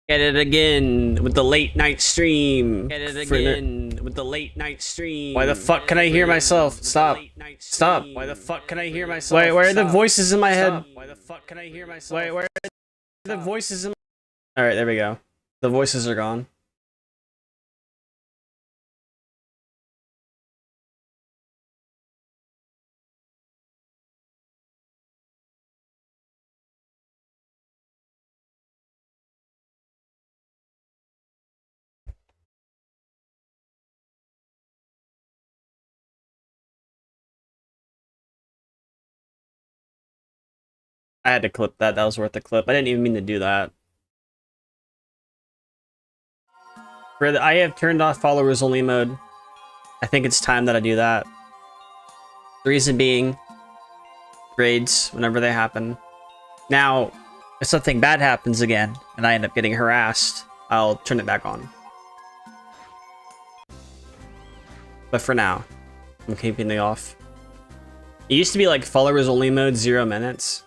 Get it again with the late night stream. Get it again with the late night stream. Why the fuck can I hear myself? Stop. Stop. Why the fuck can I hear myself? Wait, where are the voices in my head? Why the fuck can I hear myself? Wait, where are the voices in my... Alright, there we go. The voices are gone. I had to clip that. That was worth the clip. I didn't even mean to do that. I have turned off followers only mode. I think it's time that I do that. The reason being, raids, whenever they happen. Now, if something bad happens again, and I end up getting harassed, I'll turn it back on. But for now, I'm keeping it off. It used to be like followers only mode, 0 minutes.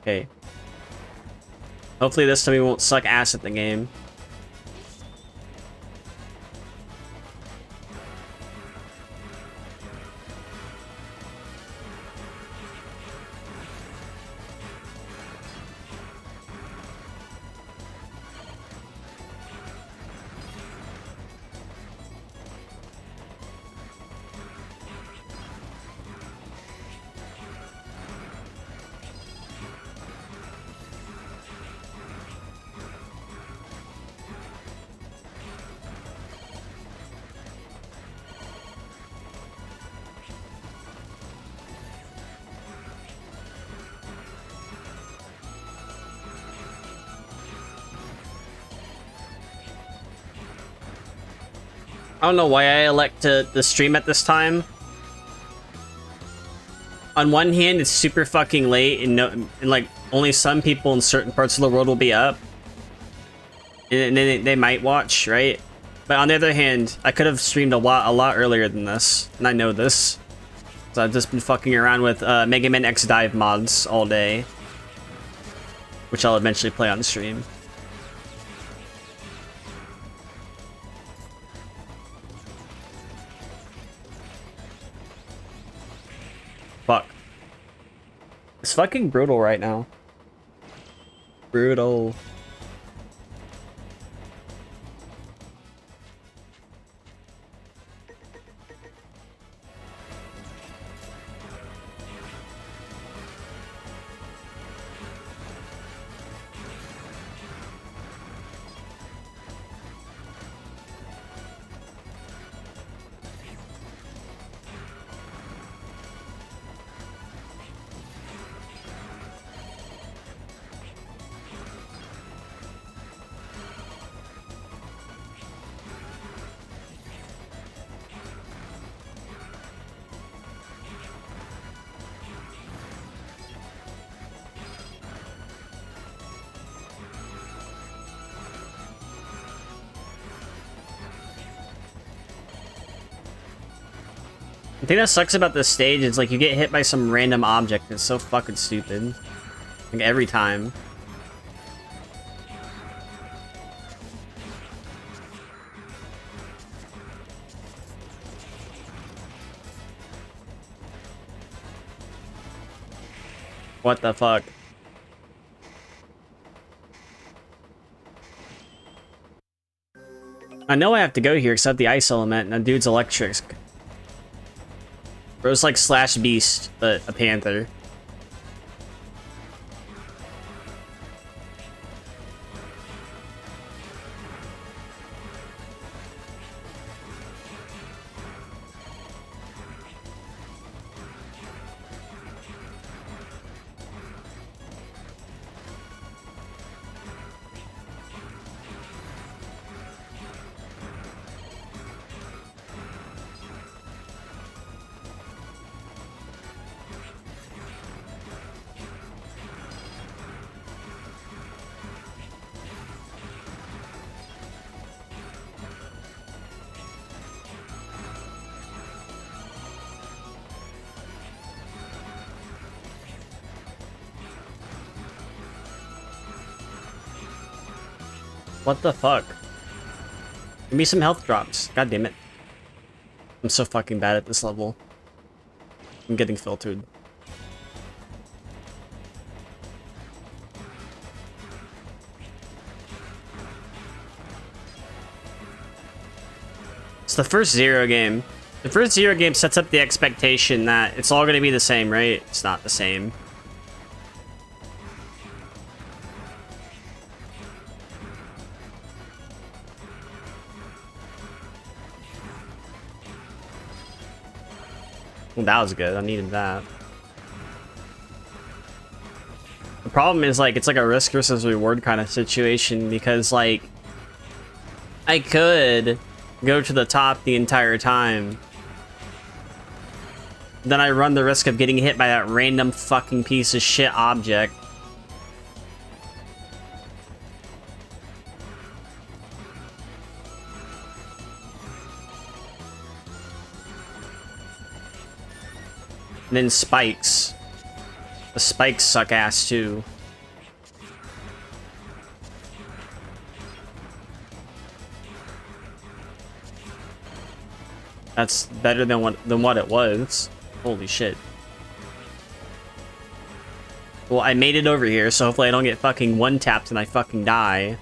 Okay. Hopefully this time we won't suck ass at the game. I don't know why I elect to stream at this time. On one hand, it's super fucking late, and like only some people in certain parts of the world will be up, and then they might watch, right? But on the other hand, I could have streamed a lot earlier than this, and I know this. So I've just been fucking around with Mega Man X Dive mods all day, which I'll eventually play on stream. Fuck. It's fucking brutal right now. Brutal. The thing that sucks about this stage is like you get hit by some random object. It's so fucking stupid. Like every time. What the fuck? I know I have to go here because I have the ice element and that dude's electric. Bro's like Slash Beast, but a panther. What the fuck? Give me some health drops. God damn it. I'm so fucking bad at this level. I'm getting filtered. It's the first Zero game. The first Zero game sets up the expectation that it's all going to be the same, right? It's not the same. Well, that was good. I needed that. The problem is, like, it's like a risk versus reward kind of situation because, like, I could go to the top the entire time. Then I run the risk of getting hit by that random fucking piece of shit object. And then spikes. The spikes suck ass too. That's better than what it was. Holy shit. Well, I made it over here, so hopefully I don't get fucking one-tapped and I fucking die.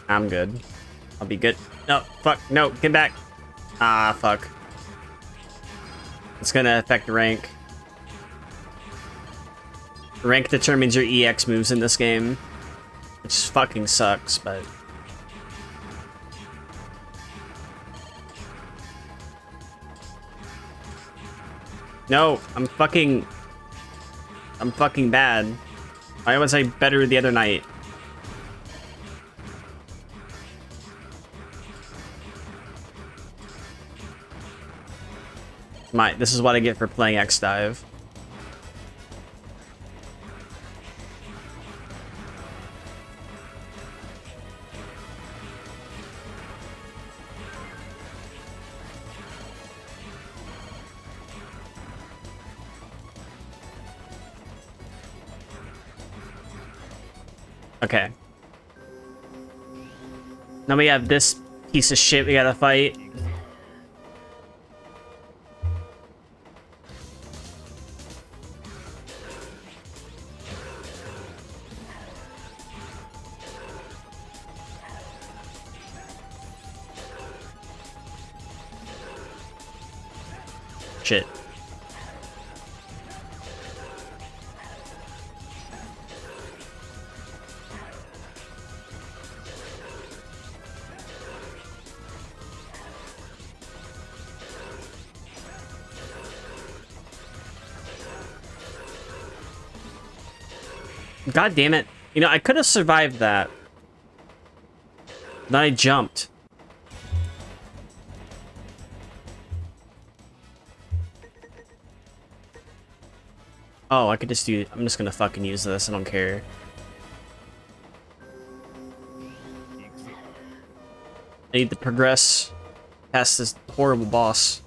I'm good. I'll be good. No, fuck, no, get back. Ah, fuck. It's gonna affect rank. Rank determines your EX moves in this game, which fucking sucks, but... No, I'm fucking bad. Why was I better the other night? This is what I get for playing X-Dive. Okay. Now we have this piece of shit we gotta fight. Shit. God damn it. You know, I could have survived that. Then I jumped. Oh, I could just do... I'm just gonna fucking use this. I don't care. I need to progress past this horrible boss.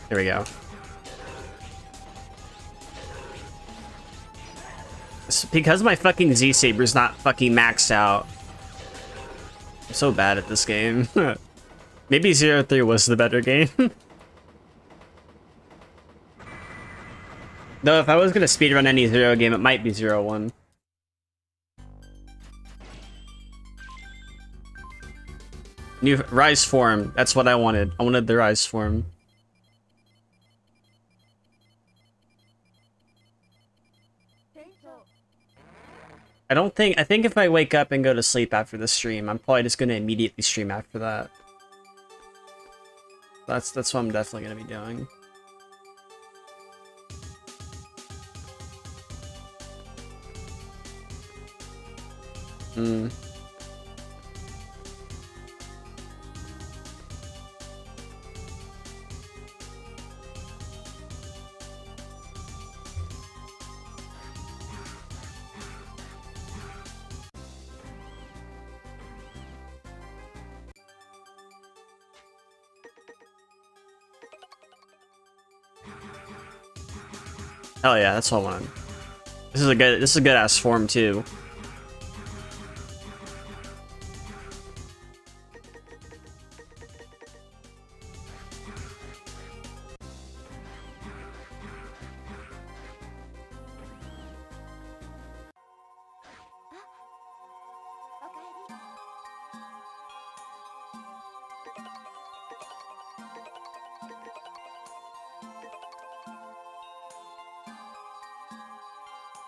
There we go. It's because my fucking Z-Saber's not fucking maxed out. I'm so bad at this game. Maybe 0-3 was the better game. Though if I was gonna speedrun any Zero game, it might be 0-1. New Rise form. That's what I wanted. I wanted the Rise form. I think if I wake up and go to sleep after the stream, I'm probably just gonna immediately stream after that. That's what I'm definitely gonna be doing. Hell yeah, that's all I wanted. This is a good ass form too.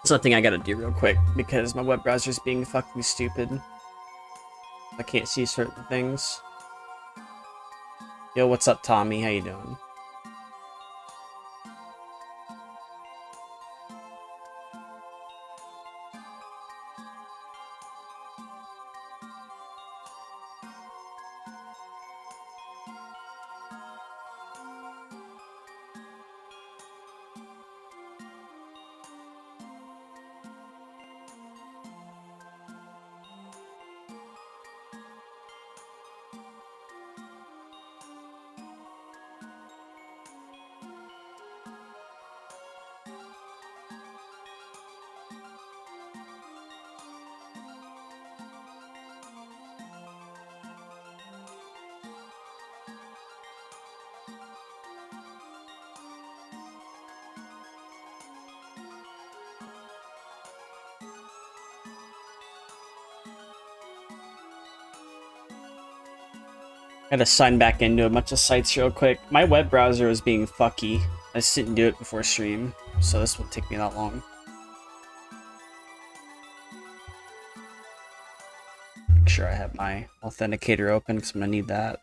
Something I gotta do real quick because my web browser's being fucking stupid. I can't see certain things. Yo, what's up, Tommy? How you doing? Gotta sign back into a bunch of sites real quick. My web browser is being fucky. I just didn't do it before stream, so this won't take me that long. Make sure I have my authenticator open because I'm gonna need that.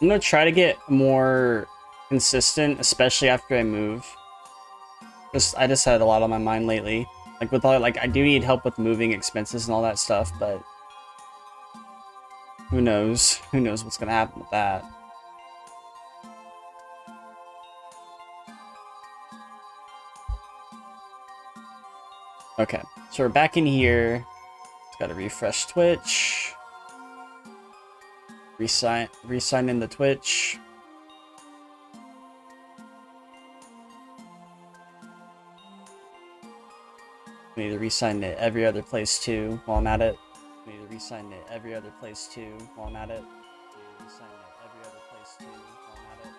I'm gonna try to get more consistent, especially after I move. I just had a lot on my mind lately. Like with all, like I do need help with moving expenses and all that stuff, but who knows? Who knows what's gonna happen with that? Okay, so we're back in here. Just gotta refresh Twitch. Resign in the Twitch. I need to resign it every other place too while I'm at it. I need to resign it every other place too while I'm at it. I need to resign it every other place too while I'm at it.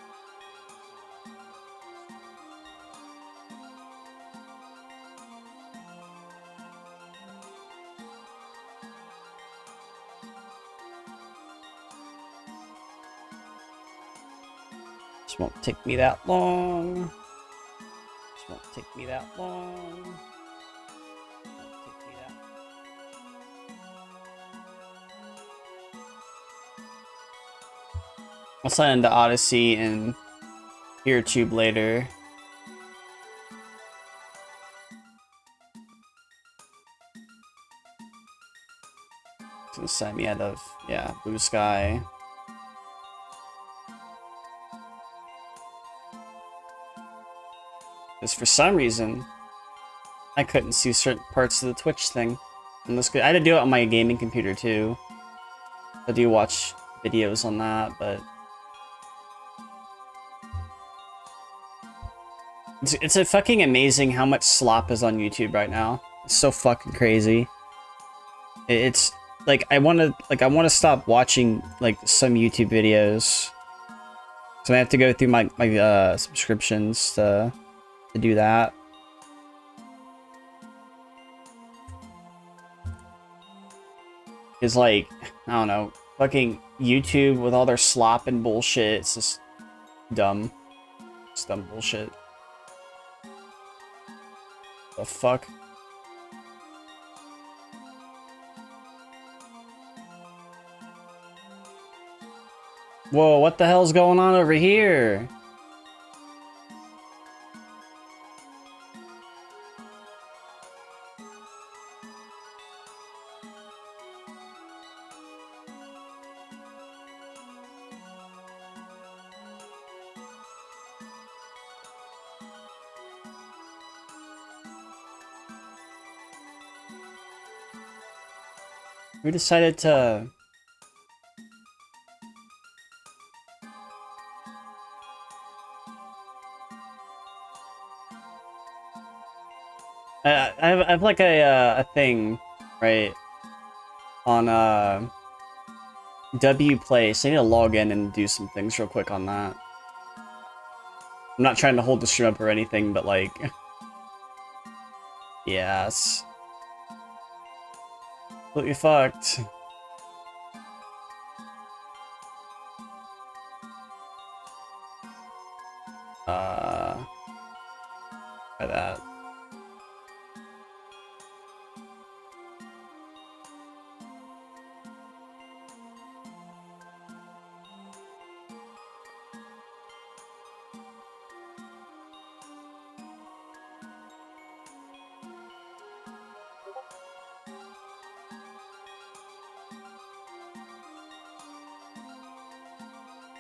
This won't take me that long. This won't take me that long. I'll sign into Odyssey and PeerTube later. It's gonna sign me out of, yeah, Blue Sky. Because for some reason, I couldn't see certain parts of the Twitch thing. And this, I had to do it on my gaming computer too. I do watch videos on that, but it's a fucking amazing how much slop is on YouTube right now. It's so fucking crazy. It's like I want to stop watching like some YouTube videos. So I have to go through my subscriptions to do that. It's like, I don't know, fucking YouTube with all their slop and bullshit. It's just dumb. It's dumb bullshit. The fuck? Whoa, what the hell's going on over here? We decided to... I have like a thing, right, on W Place. I need to log in and do some things real quick on that. I'm not trying to hold the stream up or anything, but like, yes, completely fucked. Try that.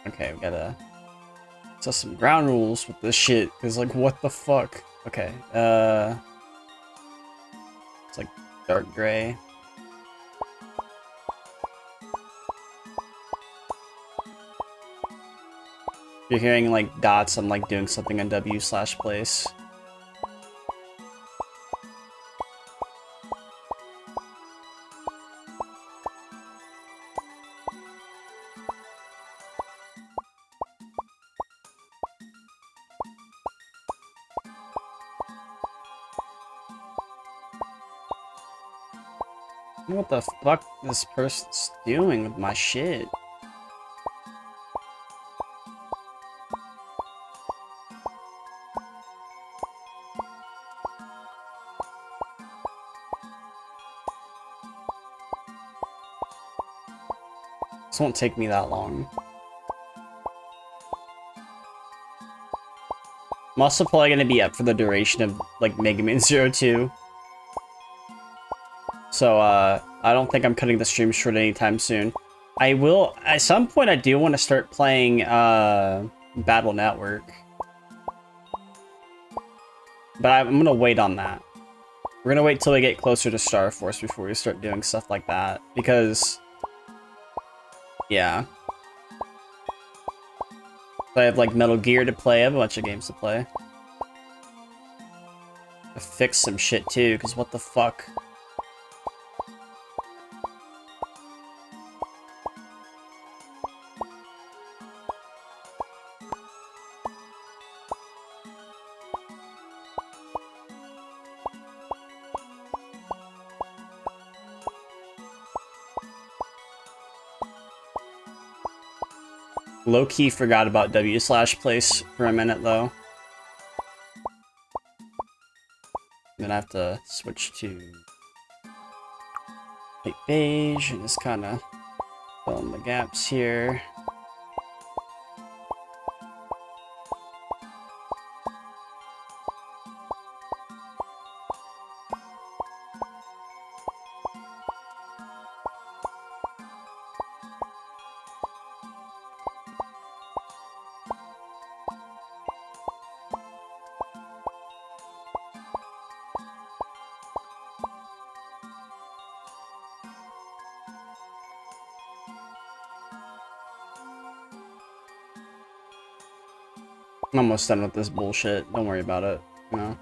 Okay, we gotta set some ground rules with this shit, because, like, what the fuck? Okay, it's like dark gray. If you're hearing, like, dots, I'm, like, doing something on W/place. What the fuck this person's doing with my shit? This won't take me that long. I'm also probably gonna be up for the duration of, like, MMZ2. So, I don't think I'm cutting the stream short anytime soon. I will, at some point I do want to start playing, Battle Network. But I'm gonna wait on that. We're gonna wait till we get closer to Star Force before we start doing stuff like that, because... yeah. I have, like, Metal Gear to play, I have a bunch of games to play. I fix some shit too, because what the fuck? Low-key forgot about W/place for a minute, though. Then I have to switch to light beige and just kind of fill in the gaps here. I'm almost done with this bullshit. Don't worry about it, you know?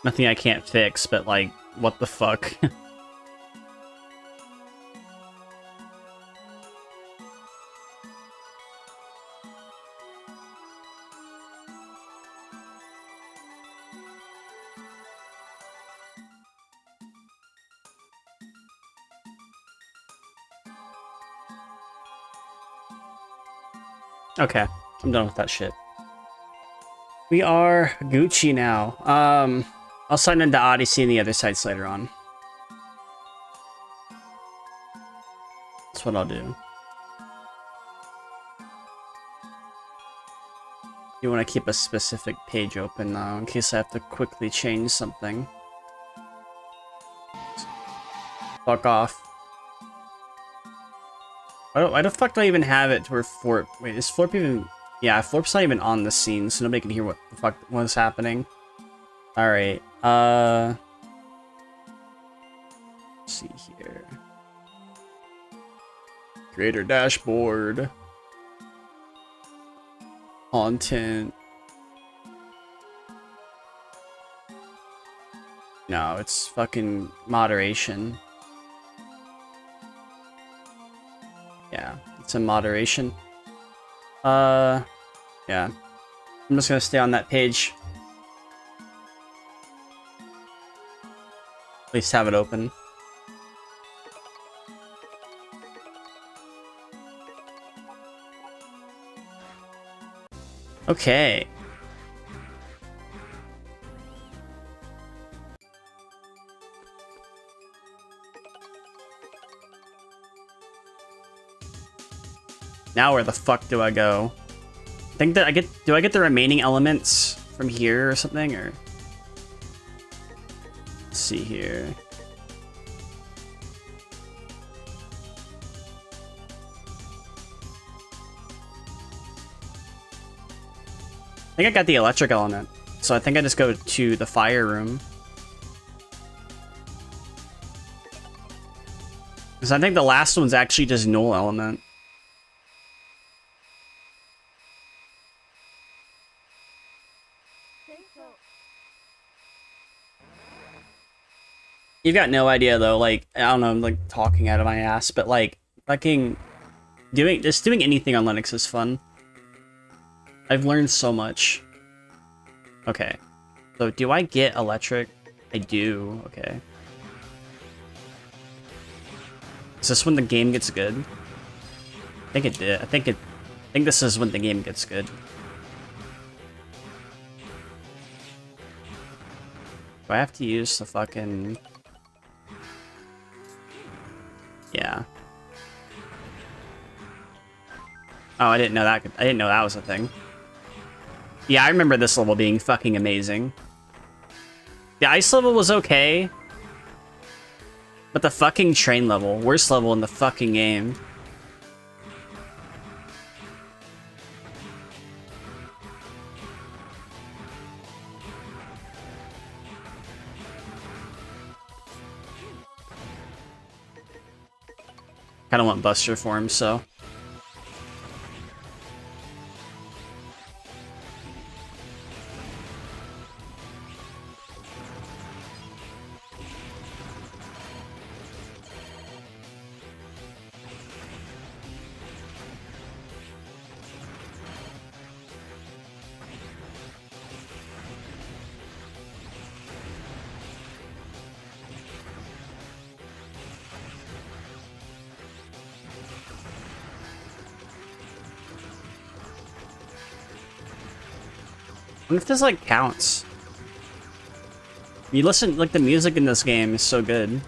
Nothing I can't fix, but, like, what the fuck? Okay, I'm done with that shit. We are Gucci now. I'll sign into Odyssey and the other sites later on. That's what I'll do. You want to keep a specific page open now in case I have to quickly change something. Fuck off. Why the fuck do I even have it to where Florp... Wait, is Florp even... Yeah, Florp's not even on the scene, so nobody can hear what the fuck was happening. Alright, let's see here. Creator dashboard. Content. No, it's fucking moderation. Yeah, it's in moderation. Yeah. I'm just gonna stay on that page. At least have it open. Okay. Now where the fuck do I go? I think that do I get the remaining elements from here or something, or? Let's see here. I think I got the electric element, so I think I just go to the fire room. Because I think the last one's actually just null element. You've got no idea though, like, I don't know, I'm like talking out of my ass, but like, fucking doing anything on Linux is fun. I've learned so much. Okay. So do I get electric? I do, okay. Is this when the game gets good? I think it did. I think this is when the game gets good. Do I have to use the fucking... Yeah. Oh, I didn't know that. I didn't know that was a thing. Yeah, I remember this level being fucking amazing. The ice level was okay, but the fucking train level, worst level in the fucking game. I don't want Buster form, so. I wonder if this, like, counts. You listen, like, the music in this game is so good.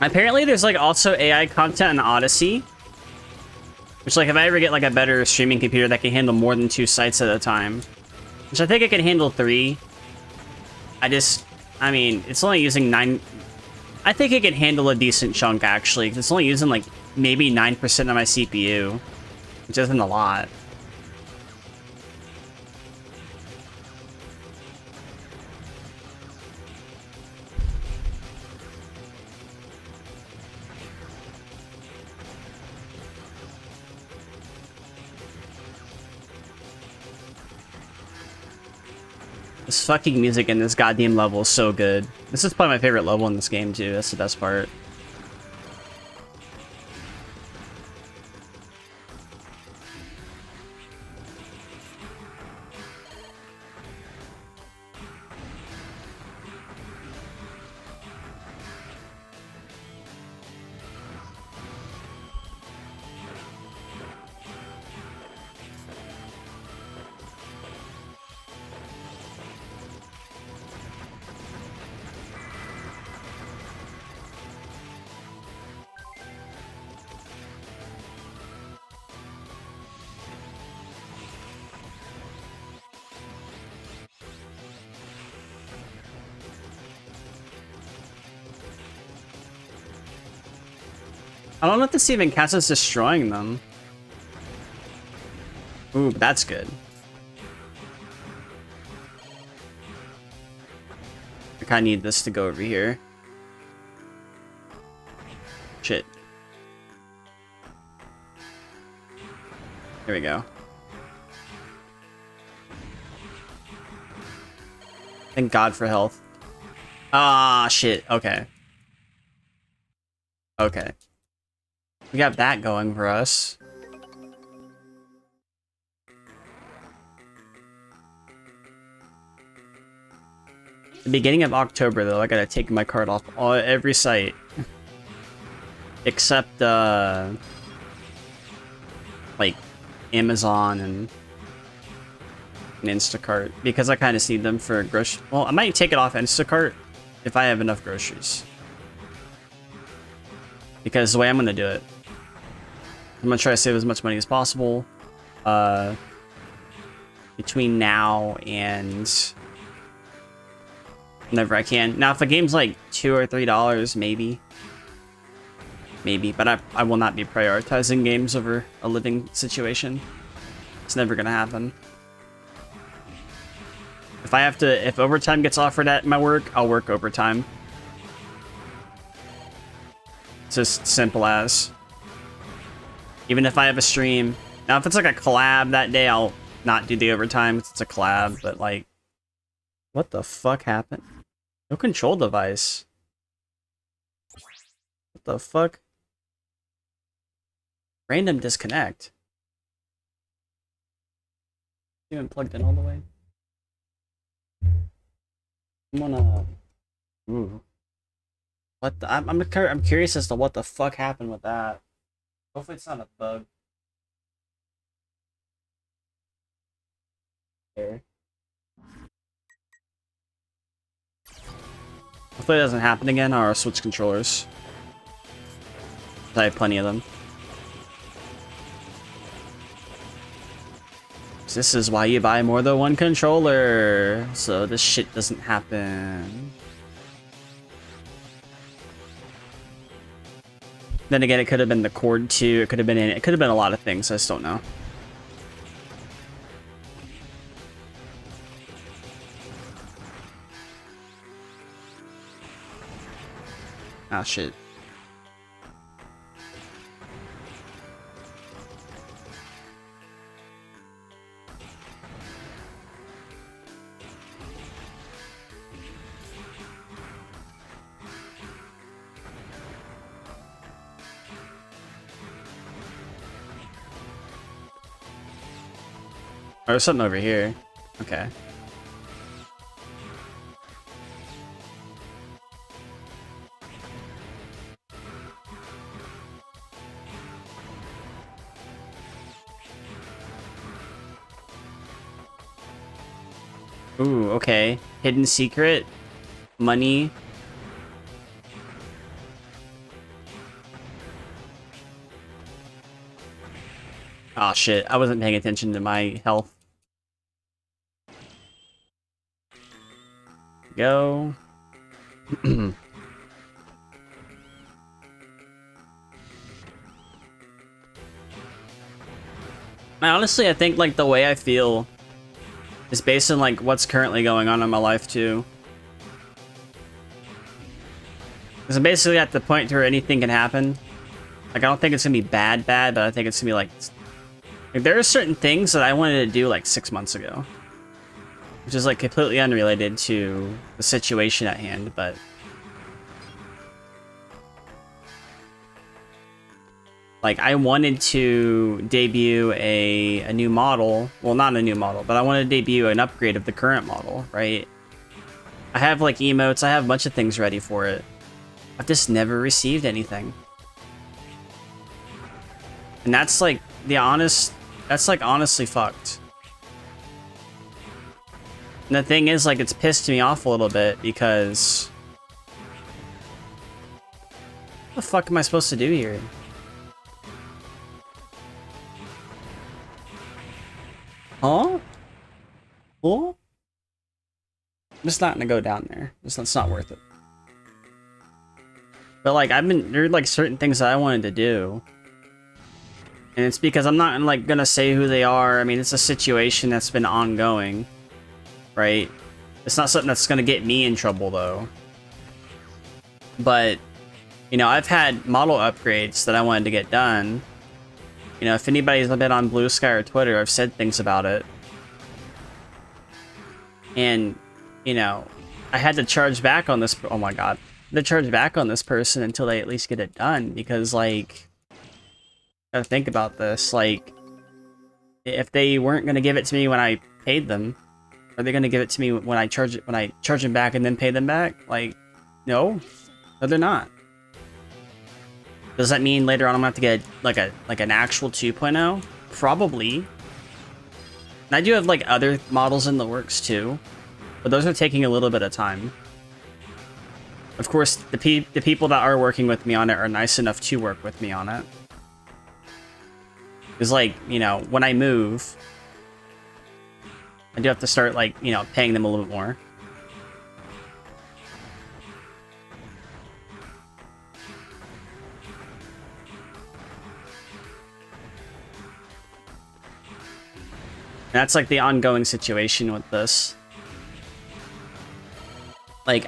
Apparently there's, like, also AI content in Odyssey. Which, like, if I ever get, like, a better streaming computer that can handle more than 2 sites at a time. Which I think it can handle 3. I mean, it's only using 9... I think it can handle a decent chunk, actually, because it's only using, like, maybe 9% of my CPU. Which isn't a lot. This fucking music in this goddamn level is so good. This is probably my favorite level in this game, too. That's the best part. I don't know if this even counts as destroying them. Ooh, that's good. I kinda need this to go over here. Shit. There we go. Thank God for health. Ah, shit. Okay. Okay. We got that going for us. The beginning of October, though, I gotta take my card off every site. Except, like, Amazon and Instacart. Because I kind of need them for grocery. Well, I might take it off Instacart if I have enough groceries. Because the way I'm gonna do it, I'm gonna try to save as much money as possible. Between now and whenever I can. Now, if a game's like $2 or $3, maybe. Maybe, but I will not be prioritizing games over a living situation. It's never gonna happen. If overtime gets offered at my work, I'll work overtime. It's just simple as. Even if I have a stream. Now, if it's like a collab that day, I'll not do the overtime because it's a collab, but like, what the fuck happened? No control device. What the fuck? Random disconnect. Even plugged in all the way. I'm gonna. Ooh. What the? I'm curious as to what the fuck happened with that. Hopefully it's not a bug. There. Hopefully it doesn't happen again, or I'll switch controllers. I have plenty of them. This is why you buy more than one controller, so this shit doesn't happen. Then again, it could have been the cord too. It could have been a lot of things. I just don't know. Ah, shit. Oh, there's something over here. Okay. Ooh, okay. Hidden secret. Money. Oh shit, I wasn't paying attention to my health. Go. Honestly, I think like the way I feel is based on like what's currently going on in my life too. Because I'm basically at the point where anything can happen. Like I don't think it's gonna be bad, but I think it's gonna be like there are certain things that I wanted to do like 6 months ago. Which is like completely unrelated to the situation at hand, but like I wanted to debut a new model. Well, not a new model, but I wanted to debut an upgrade of the current model, right? I have like emotes, I have a bunch of things ready for it. I've just never received anything. And that's like that's like honestly fucked. And the thing is, like, it's pissed me off a little bit because what the fuck am I supposed to do here? Huh? Huh? I'm just not gonna go down there. It's not worth it. But like there are like certain things that I wanted to do. And it's because I'm not like gonna say who they are. I mean, it's a situation that's been ongoing, right? It's not something that's gonna get me in trouble though. But, you know, I've had model upgrades that I wanted to get done. You know, if anybody's been on Blue Sky or Twitter, I've said things about it. And, you know, I had to charge back on this. Oh my god. I had to charge back on this person until they at least get it done. Because, like, gotta think about this. Like, if they weren't gonna give it to me when I paid them, are they gonna give it to me when I charge them back and then pay them back? Like, no. No, they're not. Does that mean later on I'm gonna have to get like an actual 2.0? Probably. And I do have like other models in the works too, but those are taking a little bit of time. Of course, the people that are working with me on it are nice enough to work with me on it. Because, like, you know, when I move, I do have to start, like, you know, paying them a little bit more. That's like the ongoing situation with this. Like,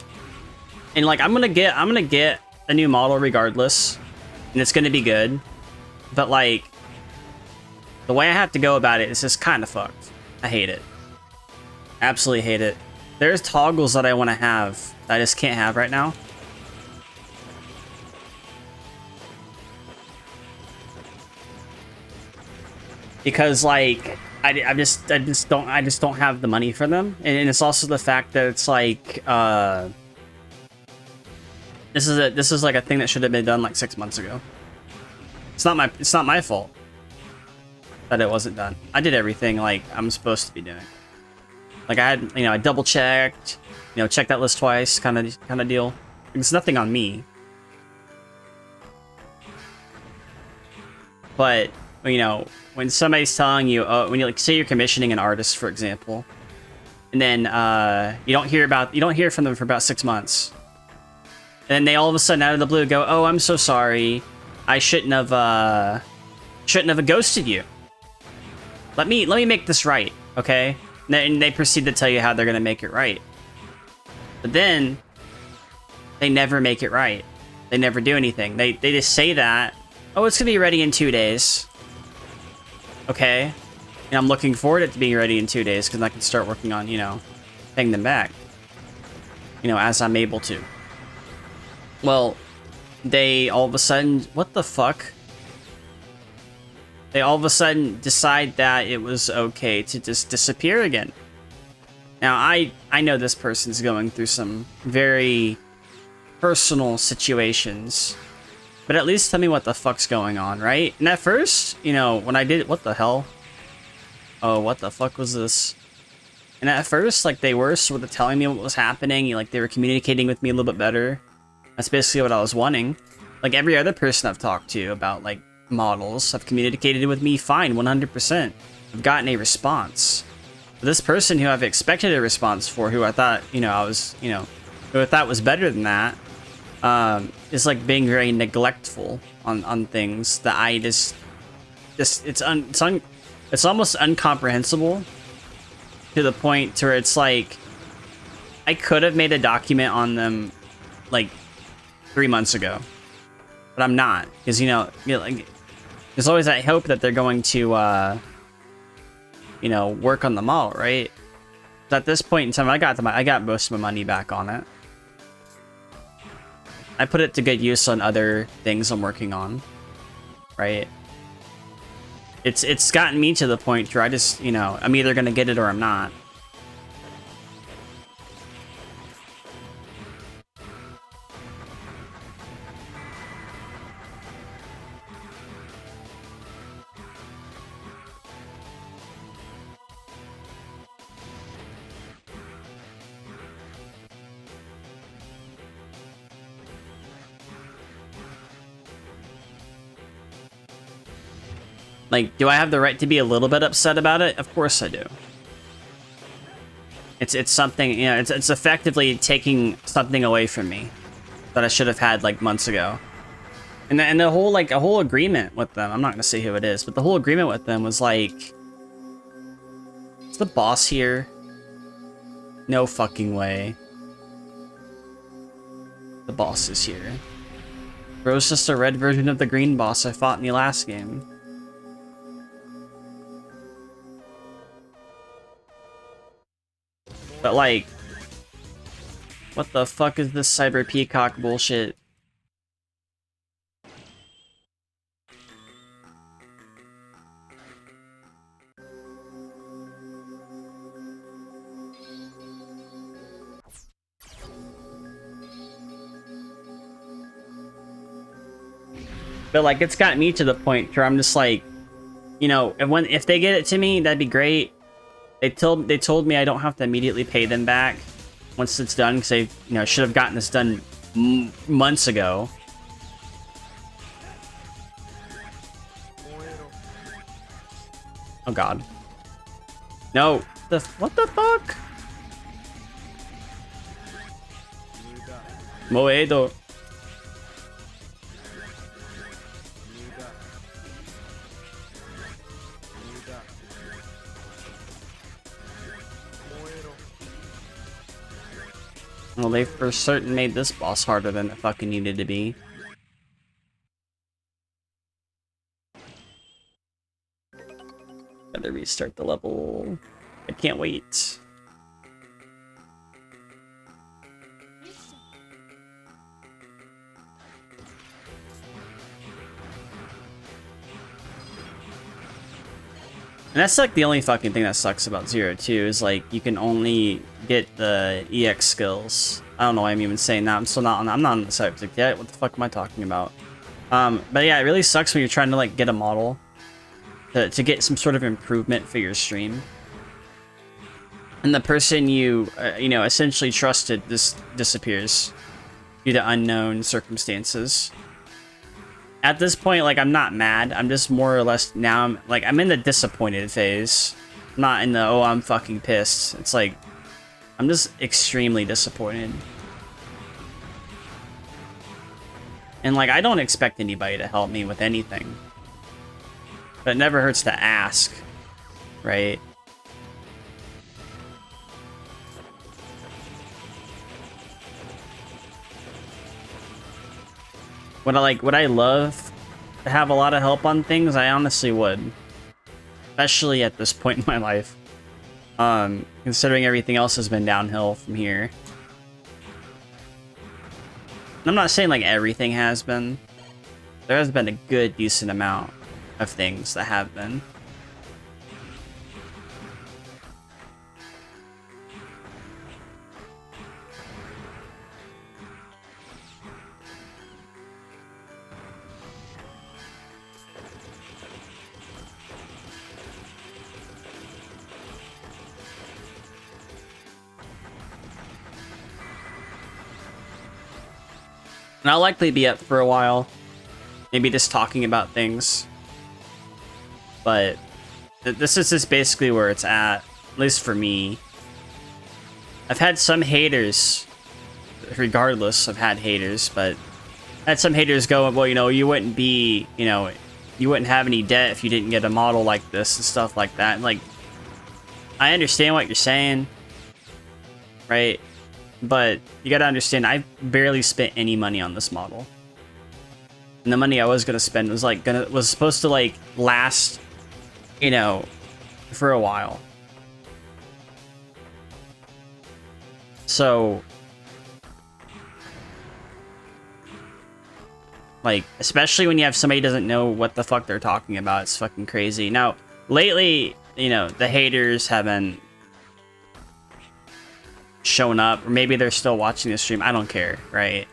and like I'm gonna get a new model regardless, and it's gonna be good. But like, the way I have to go about it is just kind of fucked. I hate it. Absolutely hate it. There's toggles that I want to have that I just can't have right now. Because like I just don't have the money for them, and it's also the fact that it's like this is like a thing that should have been done like 6 months ago. It's not my fault that it wasn't done. I did everything like I'm supposed to be doing. Like I had, you know, I double checked, you know, checked that list twice, kind of deal. It's nothing on me. But, you know, when somebody's telling you, when you like say you're commissioning an artist, for example, and then you don't hear from them for about 6 months, and then they all of a sudden out of the blue go, "Oh, I'm so sorry, I shouldn't have ghosted you. Let me make this right, okay?" And they proceed to tell you how they're gonna make it right, but then they never make it right. They never do anything. They just say that, "Oh, it's gonna be ready in 2 days." Okay, and I'm looking forward to it being ready in 2 days because I can start working on, you know, paying them back, you know, as I'm able to. Well, they all of a sudden, what the fuck? They all of a sudden decide that it was okay to just disappear again. Now, I know this person's going through some very personal situations, but at least tell me what the fuck's going on, right? And at first, you know, when I did, what the hell? Oh, what the fuck was this? And at first, like, they were sort of telling me what was happening, like, they were communicating with me a little bit better. That's basically what I was wanting. Like, every other person I've talked to about, like, models have communicated with me fine, 100%. I've gotten a response. But this person who I've expected a response for, who I thought, you know, who I thought was better than that, is like being very neglectful on things that I it's almost incomprehensible to the point where it's like I could have made a document on them like 3 months ago, but I'm not, because you know like there's always that hope that they're going to you know, work on the model, right? But at this point in time, I got most of my money back on it. I put it to good use on other things I'm working on, right? It's gotten me to the point where I just, you know, I'm either gonna get it or I'm not. Like, do I have the right to be a little bit upset about it? Of course I do. It's something, you know, it's effectively taking something away from me that I should have had like months ago. And the whole like a whole agreement with them, I'm not gonna say who it is, but the whole agreement with them was like, is the boss here? No fucking way. The boss is here. Bro's just a red version of the green boss I fought in the last game. But like, what the fuck is this Cyber Peacock bullshit? But like, it's got me to the point where I'm just like, you know, if they get it to me, that'd be great. They told me I don't have to immediately pay them back once it's done, because they, you know, should have gotten this done months ago. Oh god. No. What the fuck? Moedo. Well, they for certain made this boss harder than it fucking needed to be. Gotta restart the level. I can't wait. And that's like the only fucking thing that sucks about 0-2 is like you can only get the EX skills. I don't know why I'm even saying that. I'm not on the subject yet. What the fuck am I talking about? But yeah, it really sucks when you're trying to like get a model to get some sort of improvement for your stream, and the person you you know, essentially trusted disappears due to unknown circumstances. At this point, like, I'm not mad. I'm just more or less now. I'm in the disappointed phase, not in the oh I'm fucking pissed. It's like I'm just extremely disappointed, and like I don't expect anybody to help me with anything, but it never hurts to ask, right? Would I love to have a lot of help on things? I honestly would. Especially at this point in my life. Considering everything else has been downhill from here. And I'm not saying like everything has been. There has been a good, decent amount of things that have been. And I'll likely be up for a while. Maybe just talking about things. But this is just basically where it's at least for me. I've had some haters. Regardless, I've had haters, but I had some haters go, well, you know, you wouldn't be, you know, you wouldn't have any debt if you didn't get a model like this and stuff like that. And like, I understand what you're saying, right? But you gotta understand, I barely spent any money on this model. And the money I was gonna spend was like was supposed to like last, you know, for a while. So like, especially when you have somebody who doesn't know what the fuck they're talking about, it's fucking crazy. Now, lately, you know, the haters haven't shown up, or maybe they're still watching the stream. I don't care, right?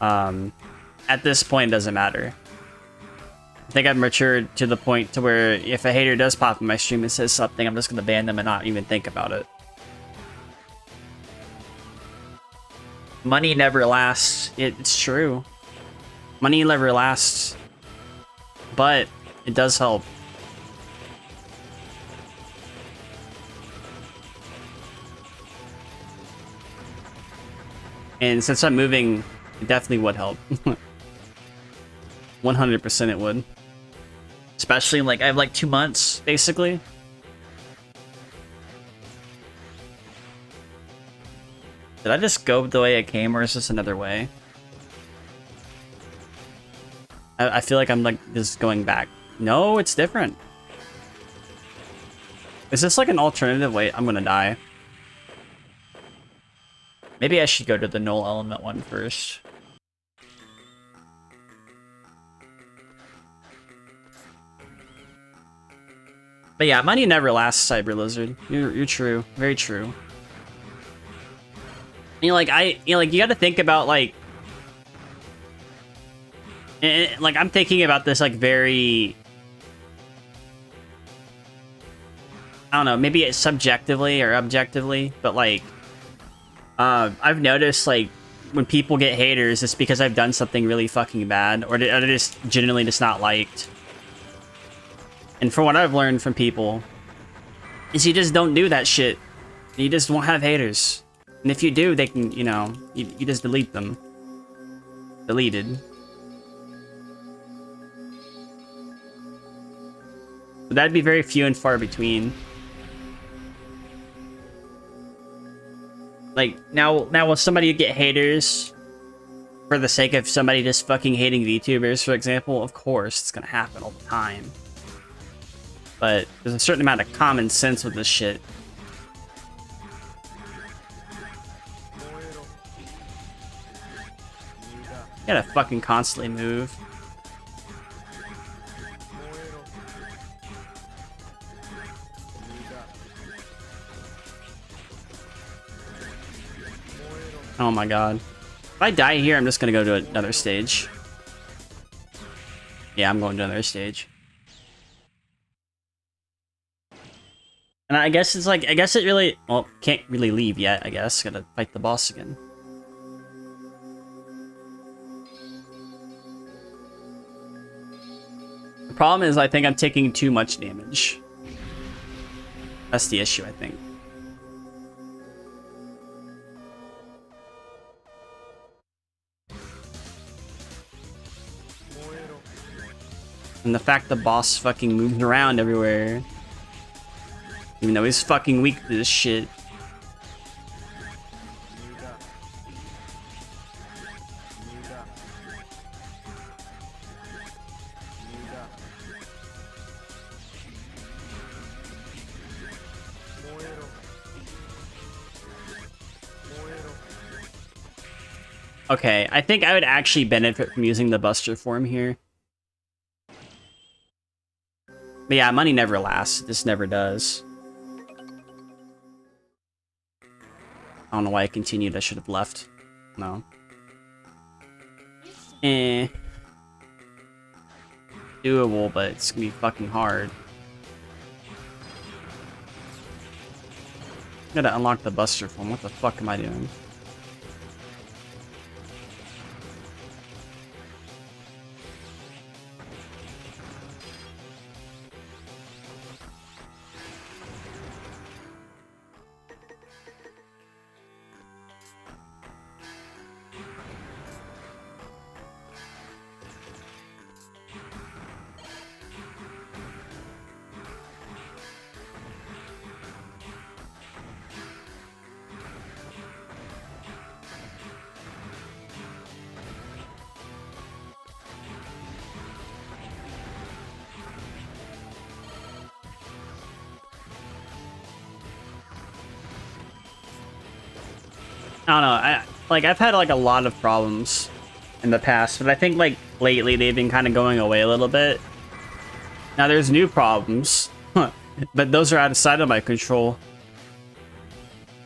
At this point, it doesn't matter. I think I've matured to the point to where if a hater does pop in my stream and says something, I'm just gonna ban them and not even think about it. Money never lasts. It's true. Money never lasts, but it does help. And since I'm moving It definitely would help. 100% it would. Especially like I have like 2 months, basically. Did I just go the way I came, or is this another way? I feel like I'm like just going back. No, it's different. Is this like an alternative way? I'm gonna die. Maybe I should go to the null element one first. But yeah, money never lasts, Cyber Lizard. You're true. Very true. You know, like you got to think about like I'm thinking about this like very, I don't know, maybe it's subjectively or objectively, but like I've noticed like when people get haters, it's because I've done something really fucking bad, or they're just genuinely just not liked. And from what I've learned from people, is you just don't do that shit. You just won't have haters. And if you do, they can, you know, you just delete them. Deleted. But that'd be very few and far between. Like, now will somebody get haters for the sake of somebody just fucking hating VTubers, for example? Of course, it's gonna happen all the time. But there's a certain amount of common sense with this shit. You gotta fucking constantly move. Oh my god. If I die here, I'm just gonna go to another stage. Yeah, I'm going to another stage. And I guess it's like, I guess it really, well, can't really leave yet, I guess. Gotta fight the boss again. The problem is I think I'm taking too much damage. That's the issue, I think. And the fact the boss fucking moves around everywhere. Even though he's fucking weak to this shit. Okay, I think I would actually benefit from using the Buster form here. But yeah, money never lasts. This never does. I don't know why I continued. I should have left. No. Doable, but it's gonna be fucking hard. Gotta unlock the Buster form. What the fuck am I doing? I don't know. I've had like a lot of problems in the past, but I think like lately they've been kind of going away a little bit. Now there's new problems, but those are outside of my control.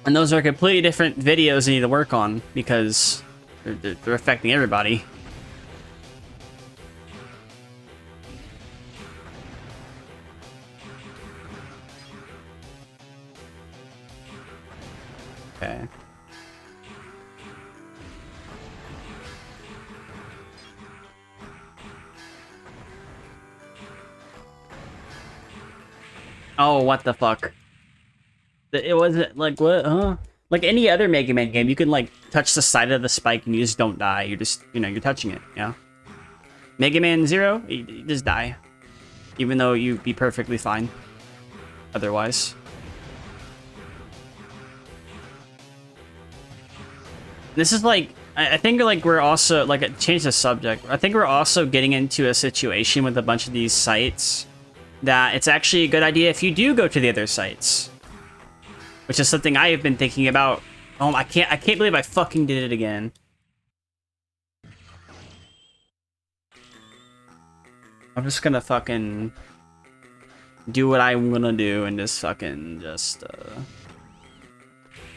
And those are completely different videos I need to work on because they're affecting everybody. Okay. Oh, what the fuck? It wasn't like, what, huh? Like any other Mega Man game, you can like touch the side of the spike and you just don't die. You're just, you know, you're touching it, yeah. Mega Man 0, you just die. Even though you'd be perfectly fine otherwise. This is like, I think like we're also, like, change the subject. I think we're also getting into a situation with a bunch of these sites that it's actually a good idea if you do go to the other sites. Which is something I have been thinking about. Oh, I can't believe I fucking did it again. I'm just gonna fucking do what I'm gonna do and just fucking just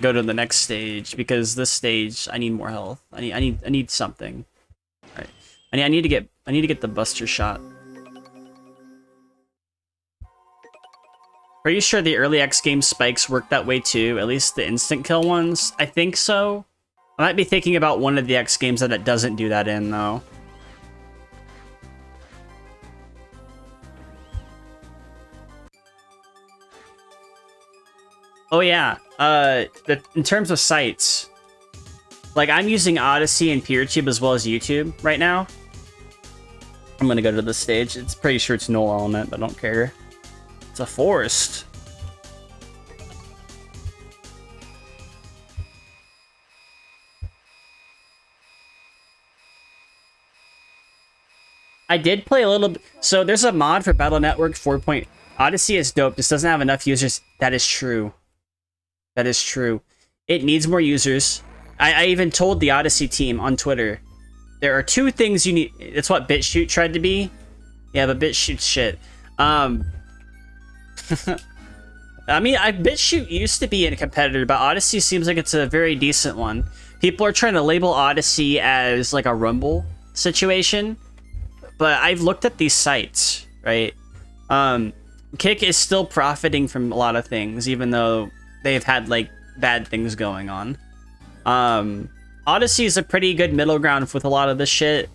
go to the next stage, because this stage I need more health. I need something. All right. I need to get the Buster shot. Pretty sure the early X game spikes work that way too, at least the instant kill ones. I think so. I might be thinking about one of the X games that it doesn't do that in though. Oh yeah, in terms of sites, like I'm using Odyssey and PeerTube as well as YouTube right now. I'm gonna go to this stage. It's pretty sure it's null element, but I don't care. It's a forest. I did play a little bit. So there's a mod for Battle Network 4. Odyssey is dope. This doesn't have enough users. That is true. That is true. It needs more users. I even told the Odyssey team on Twitter, there are 2 things you need. It's what BitChute tried to be. Yeah, but BitChute's shit. I mean, BitChute used to be a competitor, but Odyssey seems like it's a very decent one. People are trying to label Odyssey as like a Rumble situation, but I've looked at these sites, right? Kick is still profiting from a lot of things, even though they've had like bad things going on. Odyssey is a pretty good middle ground with a lot of this shit,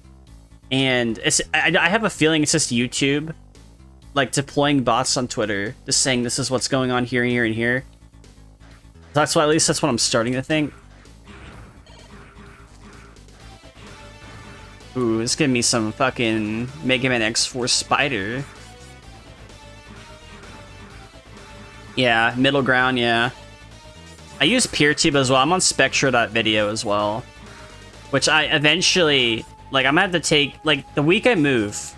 and I have a feeling it's just YouTube like deploying bots on Twitter, just saying this is what's going on here and here and here. That's why, at least that's what I'm starting to think. Ooh, it's giving me some fucking Mega Man X4 Spider. Yeah, middle ground, yeah. I use PeerTube as well. I'm on Spectra.video as well. Which I eventually, like, I'm gonna have to take, like, the week I move,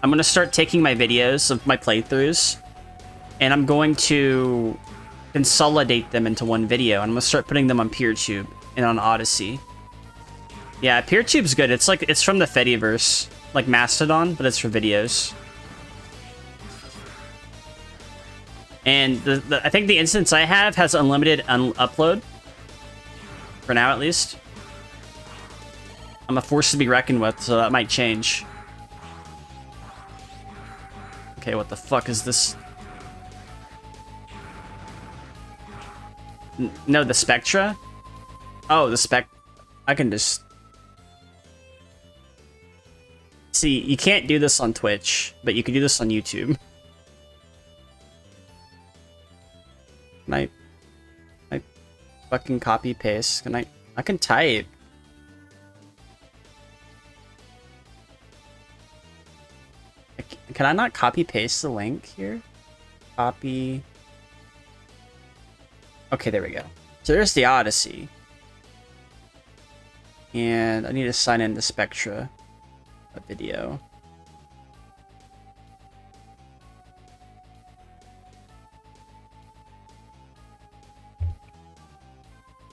I'm gonna start taking my videos of my playthroughs, and I'm going to consolidate them into one video, and I'm gonna start putting them on PeerTube and on Odyssey. Yeah, PeerTube's good. It's like, it's from the Fediverse, like Mastodon, but it's for videos. And I think the instance I have has unlimited upload. For now, at least. I'm a force to be reckoned with, so that might change. Okay, what the fuck is this? No, the Spectra? Oh, the spec... I can just... See, you can't do this on Twitch, but you can do this on YouTube. Can I fucking copy paste? Can I can type. Can I not copy paste the link here? Copy. Okay, there we go. So there's the Odyssey. And I need to sign into Spectra. A video.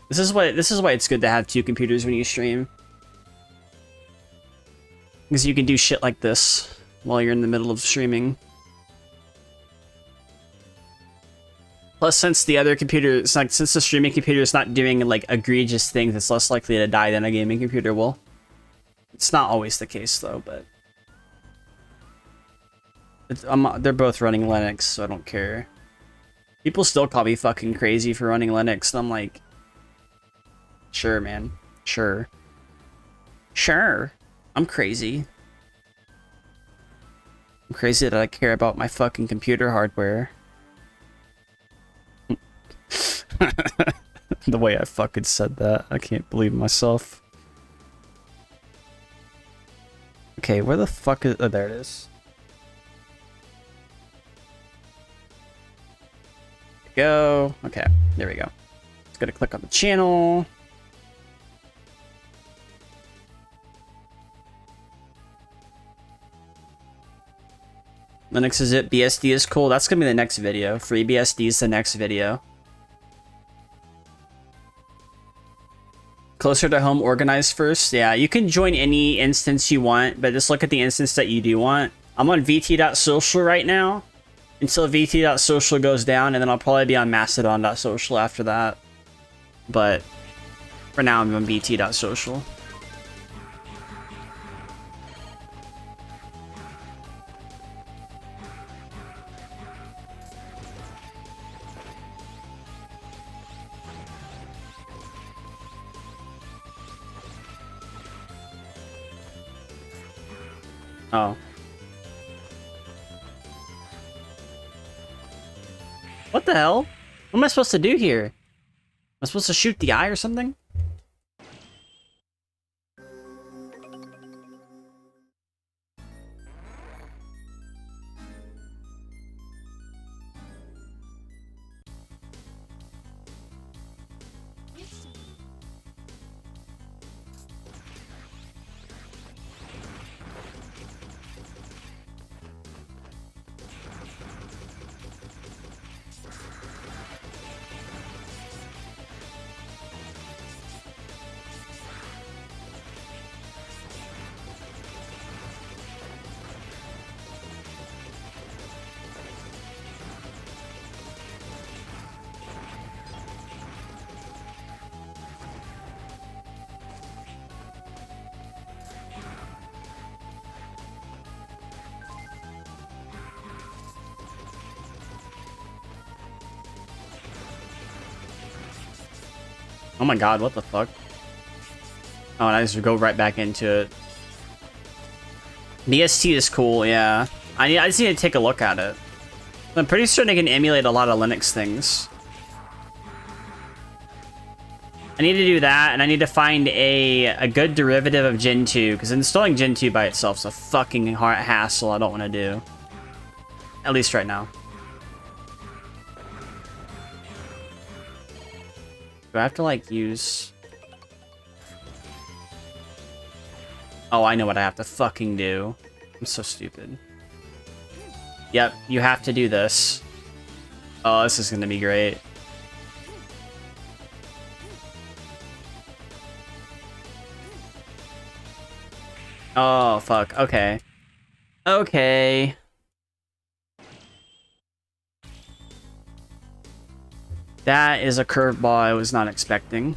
This is why it's good to have 2 computers when you stream. Because you can do shit like this while you're in the middle of streaming. Plus, since the other computer, it's like, since the streaming computer is not doing like egregious things, it's less likely to die than a gaming computer will. It's not always the case though, but they're both running Linux, so I don't care. People still call me fucking crazy for running Linux, and I'm like, sure, man, sure, I'm crazy. I'm crazy that I care about my fucking computer hardware. The way I fucking said that. I can't believe myself. Okay, where the fuck is... Oh, there it is. Go. Okay, there we go. Just gotta click on the channel. Linux is it. BSD is cool. That's gonna be the next video. FreeBSD is the next video. Closer to home, organized first. Yeah, you can join any instance you want, but just look at the instance that you do want. I'm on vt.social right now until vt.social goes down, and then I'll probably be on mastodon.social after that. But for now, I'm on vt.social. Oh. What the hell? What am I supposed to do here? Am I supposed to shoot the eye or something? Oh my god, what the fuck? Oh, and I just go right back into it. BST is cool, yeah. I just need to take a look at it. I'm pretty sure they can emulate a lot of Linux things. I need to do that, and I need to find a good derivative of Gen 2, because installing Gen 2 by itself is a fucking hard hassle I don't want to do. At least right now. Do I have to, like, use... Oh, I know what I have to fucking do. I'm so stupid. Yep, you have to do this. Oh, this is gonna be great. Oh, fuck. Okay. Okay. That is a curveball I was not expecting.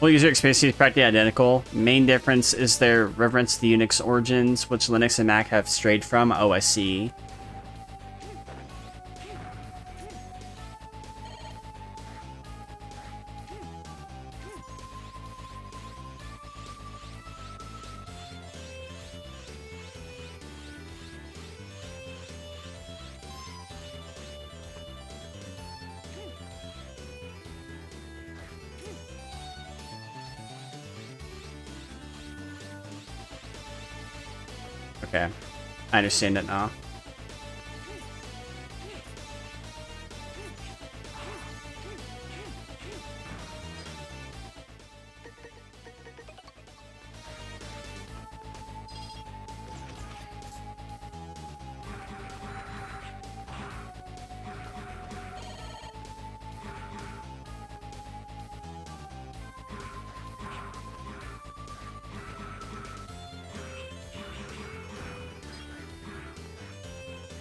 Well, user experience is practically identical. Main difference is their reverence to the Unix origins, which Linux and Mac have strayed from. Oh, I see. Okay, I understand it now.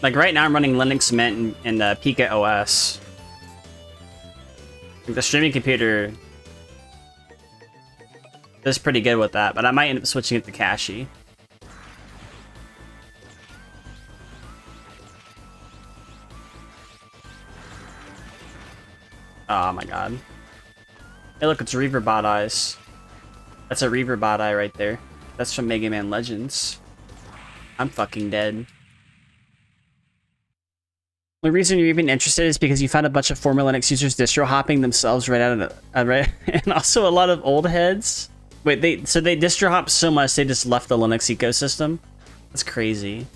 Like right now I'm running Linux Mint and Pika OS. Like, the streaming computer is pretty good with that, but I might end up switching it to Cache. Oh my god. Hey look, it's Reaver Bot Eyes. That's a Reaver Bot Eye right there. That's from Mega Man Legends. I'm fucking dead. The reason you're even interested is because you found a bunch of former Linux users distro hopping themselves right out of the, right, and also a lot of old heads. Wait, they distro hop so much they just left the Linux ecosystem? That's crazy.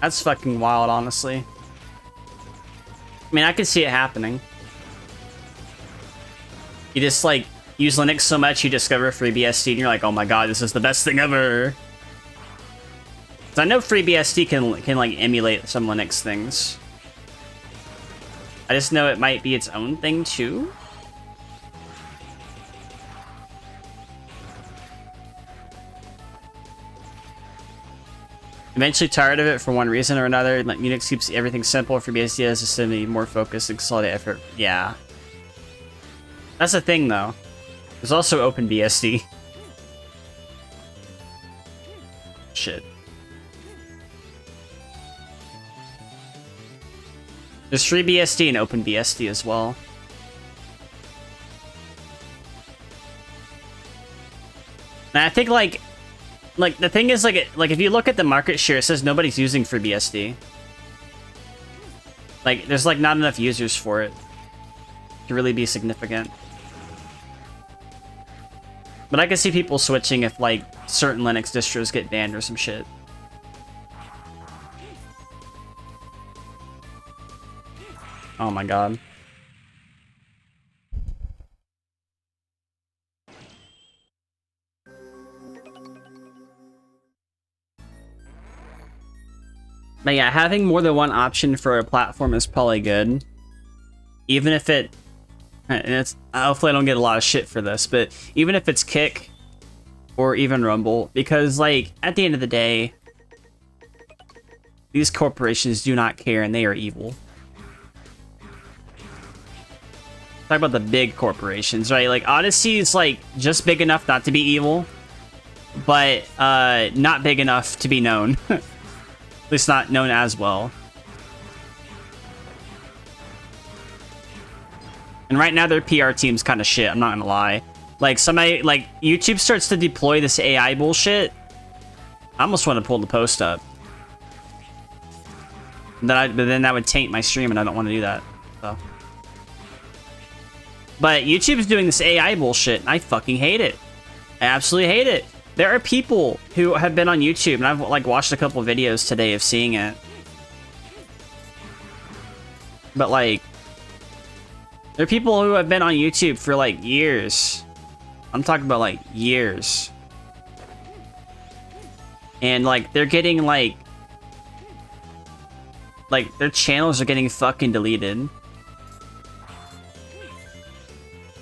That's fucking wild, honestly. I mean, I can see it happening. You just, like, use Linux so much, you discover FreeBSD, and you're like, oh my god, this is the best thing ever. So I know FreeBSD can like, emulate some Linux things. I just know it might be its own thing, too. Eventually tired of it for one reason or another. Like Unix keeps everything simple. FreeBSD has just to be more focused and consolidate effort. Yeah. That's the thing, though. There's also OpenBSD. Shit. There's FreeBSD and OpenBSD as well. And I think, like the thing is, like if you look at the market share, it says nobody's using FreeBSD. Like, there's like not enough users for it to really be significant. But I can see people switching if like certain Linux distros get banned or some shit. Oh my god. But yeah, having more than one option for a platform is probably good. Even if it... And it's... Hopefully I don't get a lot of shit for this, but even if it's Kick or even Rumble, because, like, at the end of the day, these corporations do not care and they are evil. Talk about the big corporations, right? Like, Odyssey is, like, just big enough not to be evil, but not big enough to be known. At least not known as well. And right now their PR team's kind of shit, I'm not gonna lie. Like, somebody, like, YouTube starts to deploy this AI bullshit, I almost want to pull the post up. But then that would taint my stream, and I don't want to do that. So. But YouTube's doing this AI bullshit, and I fucking hate it. I absolutely hate it. There are people who have been on YouTube, and I've like watched a couple videos today of seeing it. But like, there are people who have been on YouTube for like years. I'm talking about like years. And like, they're getting like their channels are getting fucking deleted.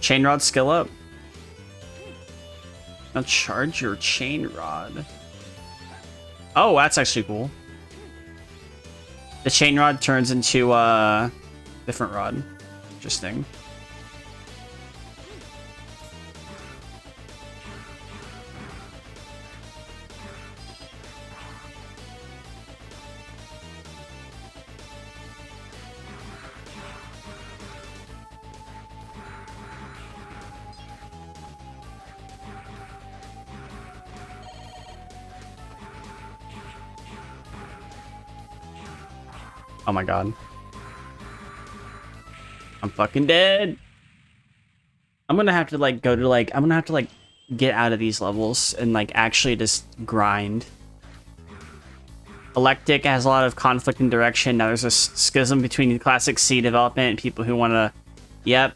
Chain rod skill up. Now charge your chain rod. Oh, that's actually cool. The chain rod turns into a different rod. Interesting. Oh my god. I'm fucking dead. I'm gonna have to like go to like, I'm gonna have to like get out of these levels and like actually just grind. Electic has a lot of conflict in direction. Now there's a schism between classic C development and people who want to... Yep.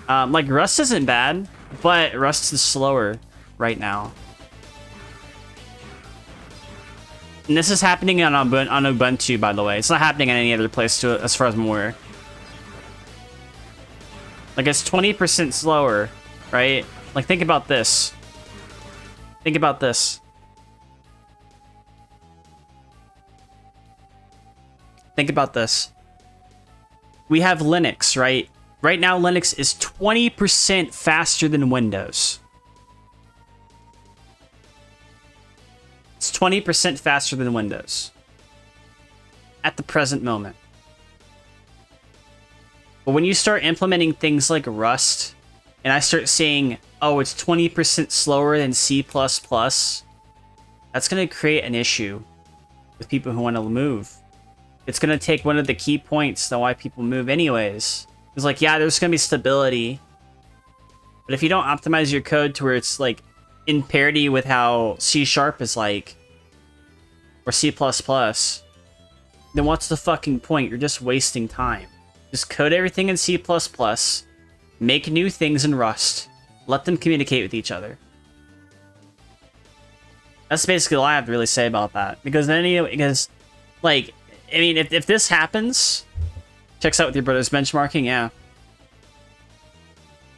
Like, Rust isn't bad, but Rust is slower right now. And this is happening on Ubuntu, by the way. It's not happening in any other place, as far as I'm aware. Like, it's 20% slower, right? Like, think about this. Think about this. Think about this. We have Linux, right? Right now, Linux is 20% faster than Windows. It's 20% faster than Windows. At the present moment. But when you start implementing things like Rust, and I start saying, oh, it's 20% slower than C++, that's going to create an issue with people who want to move. It's going to take one of the key points to why people move anyways. It's like, yeah, there's going to be stability. But if you don't optimize your code to where it's like in parity with how C# is like, or C++, then what's the fucking point? You're just wasting time. Just code everything in C++, make new things in Rust, let them communicate with each other. That's basically all I have to really say about that. Because like, I mean, if this happens, checks out with your brother's benchmarking, yeah.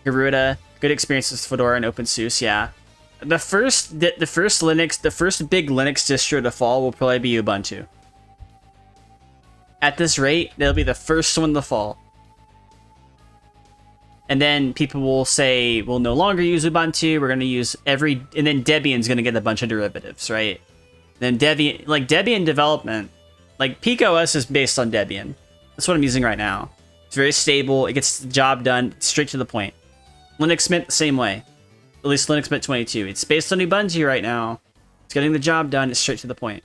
Garuda, good experiences with Fedora and OpenSUSE, yeah. The first big Linux distro to fall will probably be Ubuntu. At this rate, they'll be the first one to fall. And then people will say, we'll no longer use Ubuntu, we're going to use and then Debian's going to get a bunch of derivatives, right? Then Debian development, like PeakOS is based on Debian. That's what I'm using right now. It's very stable, it gets the job done, straight to the point. Linux Mint, the same way. At least Linux Mint 22. It's based on Ubuntu right now. It's getting the job done, it's straight to the point.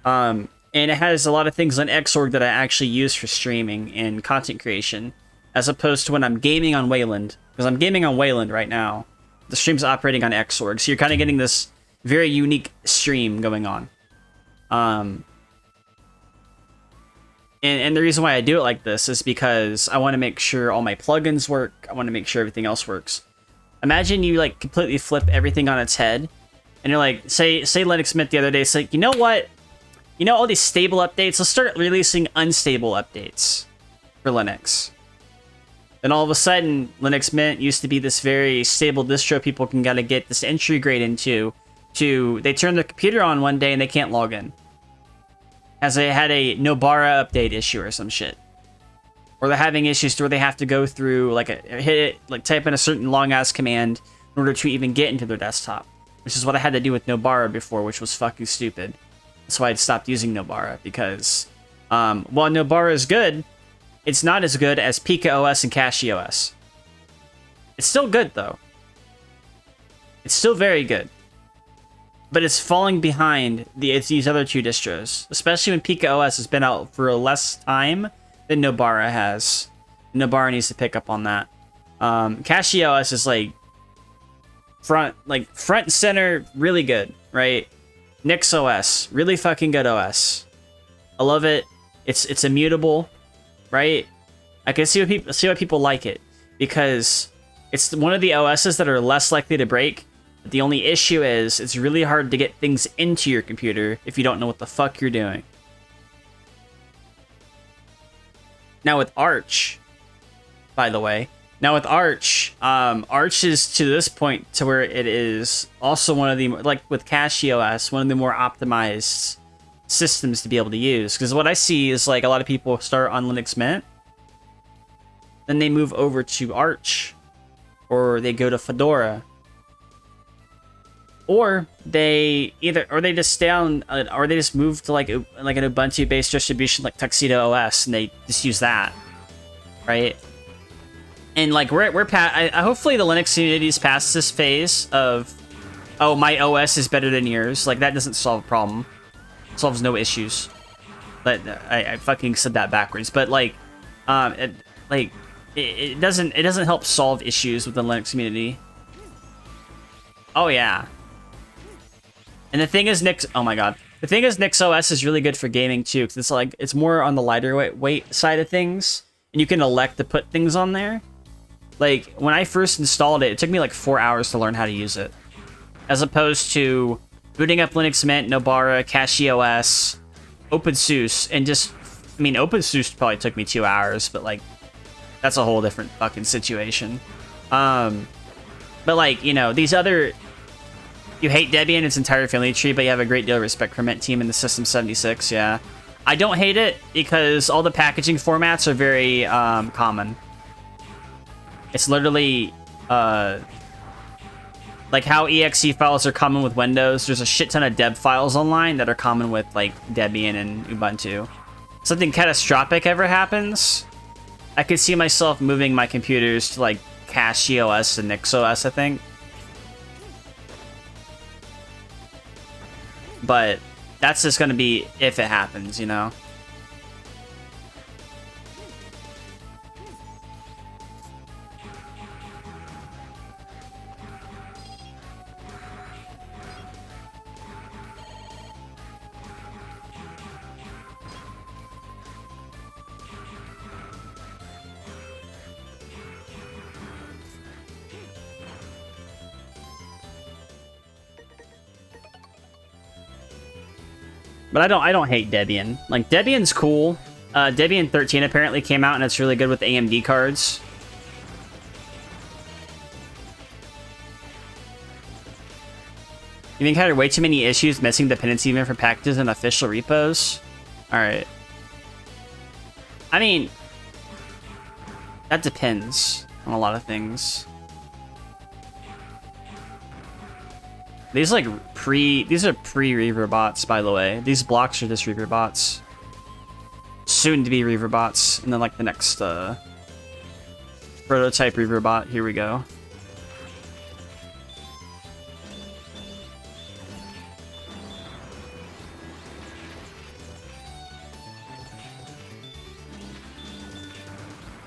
And it has a lot of things on Xorg that I actually use for streaming and content creation, as opposed to when I'm gaming on Wayland. Because I'm gaming on Wayland right now. The stream's operating on Xorg, so you're kind of getting this very unique stream going on. And the reason why I do it like this is because I want to make sure all my plugins work. I want to make sure everything else works. Imagine you like completely flip everything on its head, and you're like, say Linux Mint the other day, it's like, you know what? You know all these stable updates? Let's start releasing unstable updates for Linux. Then all of a sudden, Linux Mint used to be this very stable distro people can gotta get this entry grade into. They turn their computer on one day and they can't log in. As they had a Nobara update issue or some shit. Or they're having issues to where they have to go through, type in a certain long-ass command in order to even get into their desktop. Which is what I had to do with Nobara before, which was fucking stupid. That's why I stopped using Nobara, because while Nobara is good, it's not as good as PeakOS and CachyOS. It's still good, though. It's still very good. But it's falling behind these other two distros, especially when PeakOS has been out for less time than Nobara has. Nobara needs to pick up on that. CachyOS is front and center, really good, right? NixOS, really fucking good OS. I love it. It's immutable, right? I can see why people like it, because it's one of the OSs that are less likely to break. The only issue is it's really hard to get things into your computer if you don't know what the fuck you're doing. Now with Arch, by the way, Arch is to this point to where it is also one of the, like with CachyOS, one of the more optimized systems to be able to use. Because what I see is like a lot of people start on Linux Mint, then they move over to Arch, or they go to Fedora. Or they just stay on, or they just move to like an Ubuntu-based distribution like Tuxedo OS, and they just use that, right? And like we're past. Hopefully the Linux community's past this phase of, oh, my OS is better than yours. Like that doesn't solve a problem. It solves no issues. But I fucking said that backwards. But like, it doesn't help solve issues with the Linux community. Oh yeah. And the thing is, oh my god. The thing is, NixOS is really good for gaming too, because it's like it's more on the lighter weight side of things, and you can elect to put things on there. Like when I first installed it, it took me like 4 hours to learn how to use it, as opposed to booting up Linux Mint, Nobara, CachyOS, OpenSUSE, and just, I mean, OpenSUSE probably took me 2 hours, but like that's a whole different fucking situation. But like, you know, these other. You hate Debian and its entire family tree, but you have a great deal of respect for Mint Team and the System 76, yeah. I don't hate it because all the packaging formats are very common. It's literally like how exe files are common with Windows. There's a shit ton of deb files online that are common with like Debian and Ubuntu. Something catastrophic ever happens, I could see myself moving my computers to like CachyOS and NixOS, I think. But that's just going to be if it happens, you know? But I don't hate Debian. Like, Debian's cool. Debian 13 apparently came out, and it's really good with AMD cards. You've encountered way too many issues missing dependency even for packages and official repos. Alright. I mean, that depends on a lot of things. These like these are pre-Reaver bots, by the way. These blocks are just Reaver bots. Soon to be Reaver bots, and then like the next prototype Reaver bot. Here we go.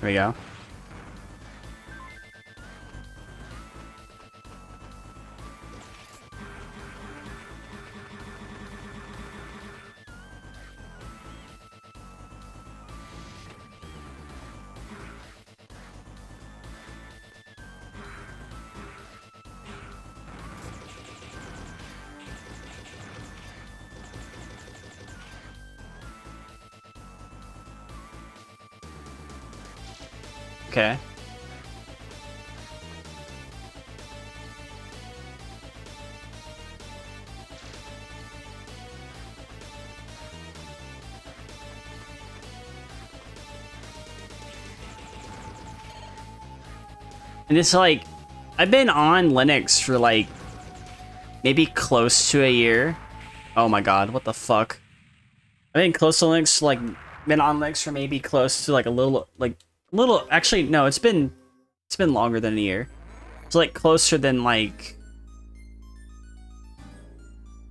Here we go. Okay. And it's like, I've been on Linux for like maybe close to a year. Oh my god, what the fuck? I've been close to Linux, like been on Linux for maybe close to like a little, actually no, it's been longer than a year. It's like closer than like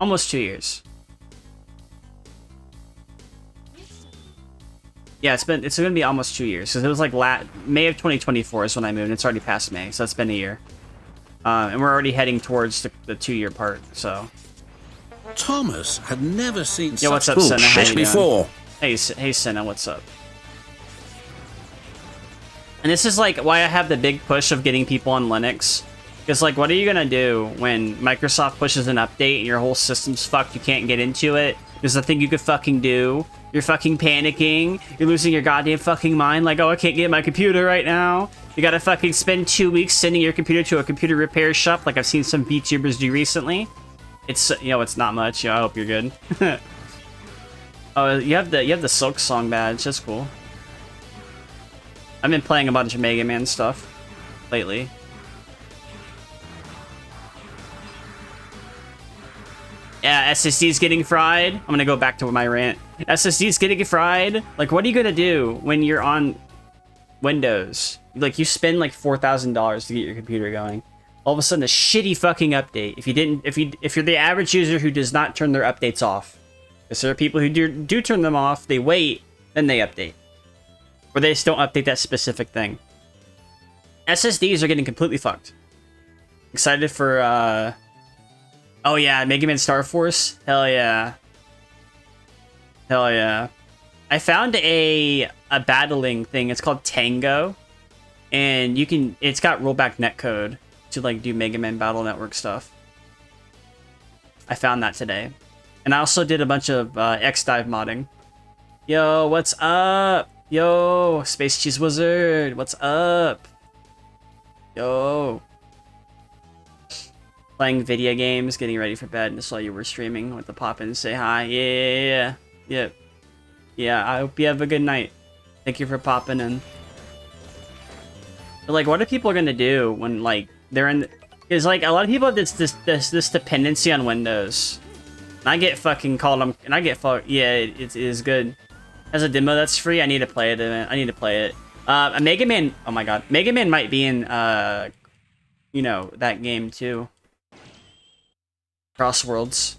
almost 2 years. Yeah, it's gonna be almost 2 years, because it was like May of 2024 is when I moved, and it's already past May, so it's been a year. And we're already heading towards the 2-year part, so. Thomas had never seen Yo, what's such up, Senna? How you bullshit before. Hey, Senna, what's up? And this is like why I have the big push of getting people on Linux. Because like, what are you gonna do when Microsoft pushes an update and your whole system's fucked, you can't get into it? There's nothing you could fucking do. You're fucking panicking. You're losing your goddamn fucking mind. Like, oh, I can't get my computer right now. You gotta fucking spend 2 weeks sending your computer to a computer repair shop, like I've seen some VTubers do recently. It's, you know, it's not much. You know, I hope you're good. Oh, you have the Silk Song badge. That's cool. I've been playing a bunch of Mega Man stuff lately. Yeah, SSD's getting fried. I'm gonna go back to my rant. SSD's getting fried. Like, what are you gonna do when you're on Windows? Like, you spend like $4,000 to get your computer going. All of a sudden, a shitty fucking update. If you're the average user who does not turn their updates off, because there are people who do turn them off, they wait, then they update. Or they just don't update that specific thing. SSDs are getting completely fucked. Excited for, oh yeah, Mega Man Star Force? Hell yeah. Hell yeah. I found a battling thing. It's called Tango. And you can, it's got rollback netcode to like do Mega Man Battle Network stuff. I found that today. And I also did a bunch of X-Dive modding. Yo, what's up? Yo, Space Cheese Wizard, what's up? Yo. Playing video games, getting ready for bed, and just saw you were streaming with the pop in and say hi. Yeah, I hope you have a good night. Thank you for popping in. But like, what are people gonna do when like they're in? Because like a lot of people have this dependency on Windows. And I get fucking called them, and I get fucked. Yeah, it is good. As a demo that's free, I need to play it. I need to play it. A Mega Man. Oh my god, Mega Man might be in you know, that game too. Cross Worlds.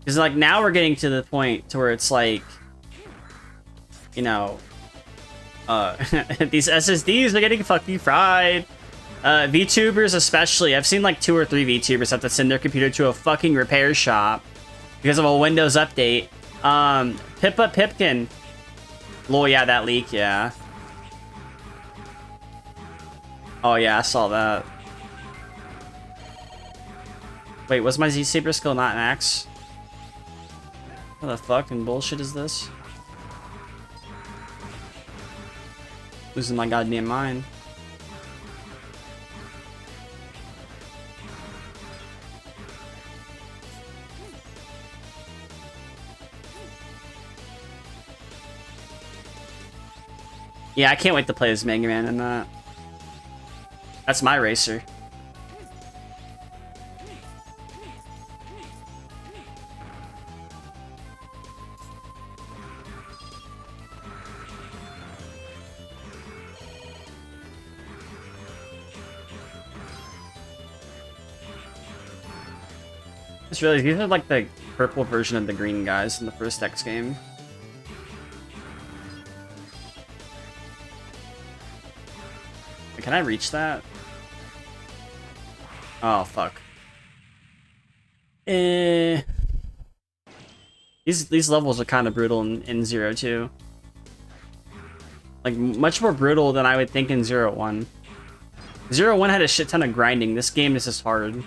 Because like now we're getting to the point to where it's like, you know, these SSDs are getting fucking fried. VTubers especially. I've seen like 2 or 3 VTubers have to send their computer to a fucking repair shop because of a Windows update. Pippa Pipkin. Lol, yeah, that leak, yeah. Oh yeah, I saw that. Wait, was my Z-Saber skill not max? What the fucking bullshit is this? Losing my goddamn mind. Yeah, I can't wait to play as Mega Man in that. That's my racer. Just realized these are like the purple version of the green guys in the first X game. Can I reach that? Oh fuck. These levels are kind of brutal in 0-2. Like much more brutal than I would think in 0-1. 0-1 had a shit ton of grinding. This game is just hard.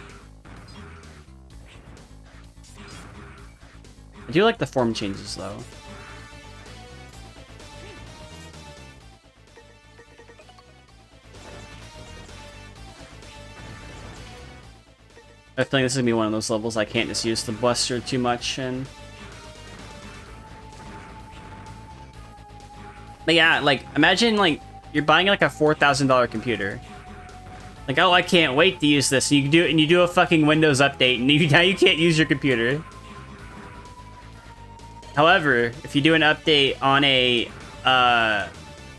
I do like the form changes though. I feel like this is gonna be one of those levels I can't just use the Buster too much and. But yeah, like imagine like you're buying like a $4,000 computer. Like, oh, I can't wait to use this. And you do it, and you do a fucking Windows update, and now you can't use your computer. However, if you do an update on a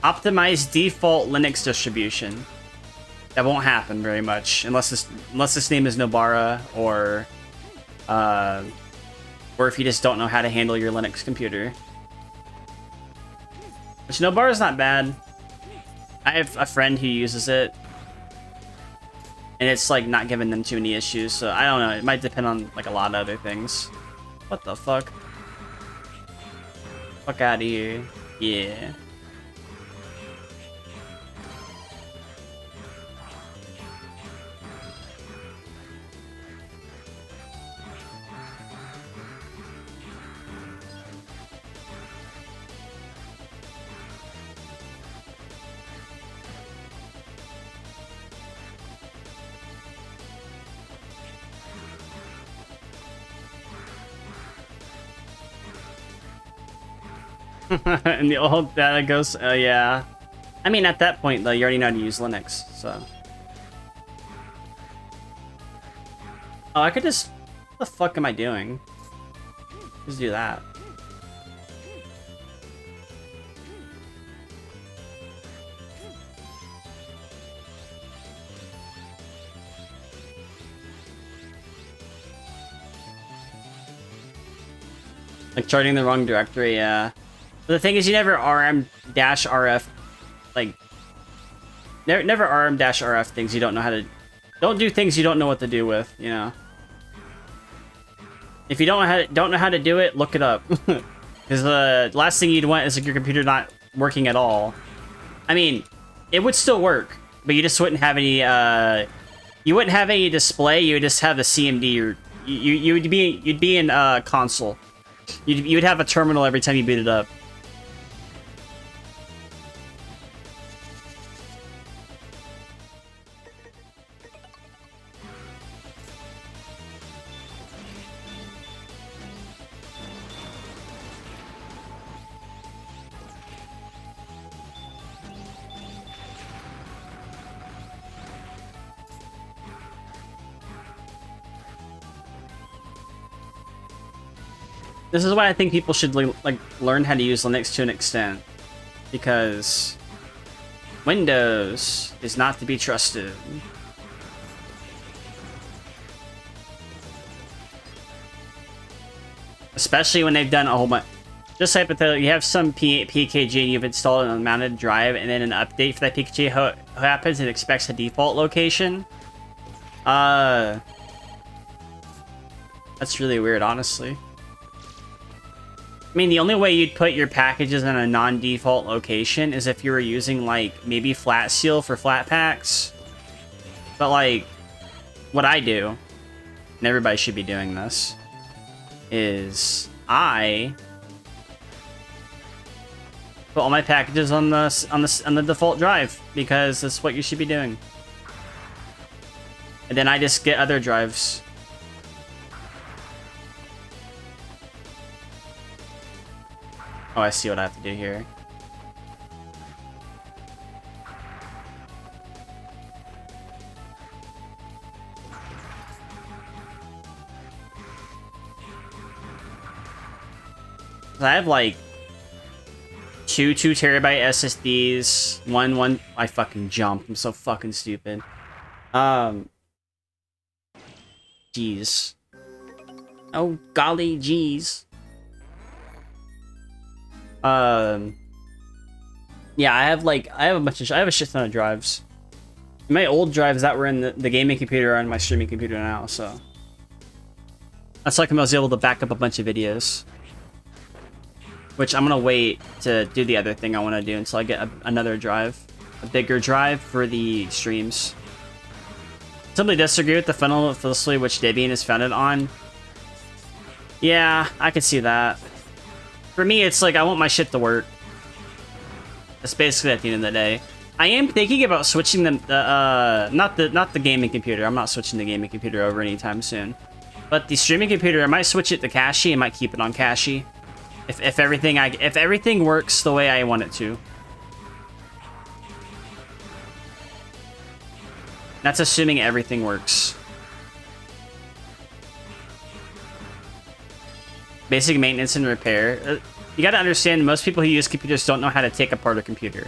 optimized default Linux distribution, that won't happen very much unless this name is Nobara or if you just don't know how to handle your Linux computer. Which Nobara's not bad. I have a friend who uses it, and it's like not giving them too many issues. So I don't know. It might depend on like a lot of other things. What the fuck? Fuck out of here. Yeah. And the old data goes, yeah. I mean, at that point, though, you already know how to use Linux, so. Oh, I could just... What the fuck am I doing? Just do that. Like, charting the wrong directory, yeah. But the thing is, you never rm-rf, like, Never RM-RF things you don't know how to... Don't do things you don't know what to do with, you know? If you don't know how to do it, look it up. Because the last thing you'd want is like your computer not working at all. I mean, it would still work, but you just wouldn't have any, you wouldn't have any display, you would just have the CMD, or you'd be in console. You'd have a terminal every time you boot it up. This is why I think people should like learn how to use Linux to an extent, because Windows is not to be trusted. Especially when they've done a whole bunch. Just hypothetically, you have some PKG and you've installed an unmounted drive, and then an update for that PKG happens and expects a default location. That's really weird, honestly. I mean, the only way you'd put your packages in a non-default location is if you were using, like, maybe Flat Seal for flat packs. But, like, what I do, and everybody should be doing this, is I put all my packages on the default drive, because that's what you should be doing. And then I just get other drives. Oh, I see what I have to do here. I have like two 2TB SSDs, one. I fucking jumped. I'm so fucking stupid. Jeez. Oh golly, jeez. Yeah, I have a shit ton of drives. My old drives that were in the gaming computer are on my streaming computer now, so that's like I was able to back up a bunch of videos. Which I'm gonna wait to do the other thing I want to do until I get another drive, a bigger drive for the streams. Somebody disagree with the philosophy which Debian is founded on. Yeah, I could see that. For me, it's like I want my shit to work. That's basically at the end of the day. I am thinking about switching not the gaming computer. I'm not switching the gaming computer over anytime soon. But the streaming computer, I might switch it to Cache and might keep it on Cache. If everything works the way I want it to. That's assuming everything works. Basic maintenance and repair. You gotta understand, most people who use computers don't know how to take apart a computer.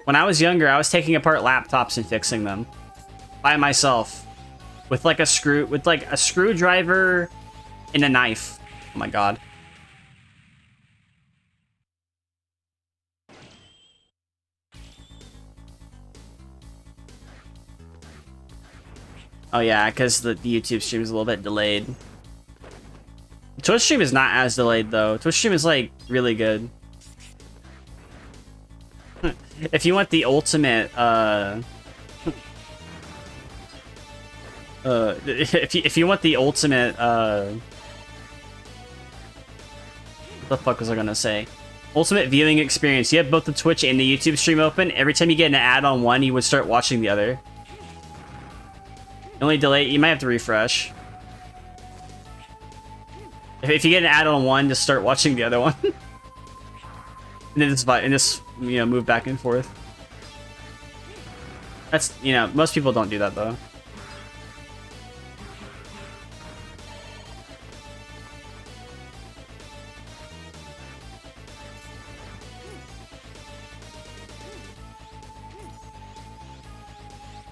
When I was younger, I was taking apart laptops and fixing them by myself with like a screwdriver and a knife. Oh my god. Oh yeah, because the YouTube stream is a little bit delayed. Twitch stream is not as delayed though. Twitch stream is like really good. If you want the ultimate, if you want the ultimate, what the fuck was I gonna say? Ultimate viewing experience. You have both the Twitch and the YouTube stream open. Every time you get an ad on one, you would start watching the other. The only delay, you might have to refresh. If you get an ad on one, just start watching the other one. And then just you know, move back and forth. That's, you know, most people don't do that though.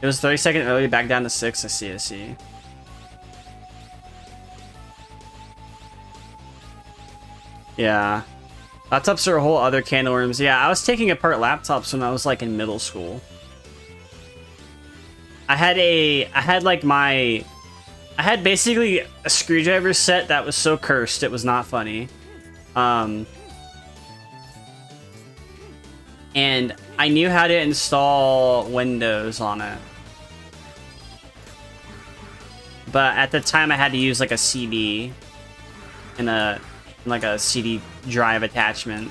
It was 30 seconds early, back down to 6. I see. Yeah. Laptops are a whole other can of worms. Yeah, I was taking apart laptops when I was like in middle school. I had basically a screwdriver set that was so cursed it was not funny. And I knew how to install Windows on it. But at the time I had to use like a CD and like a CD drive attachment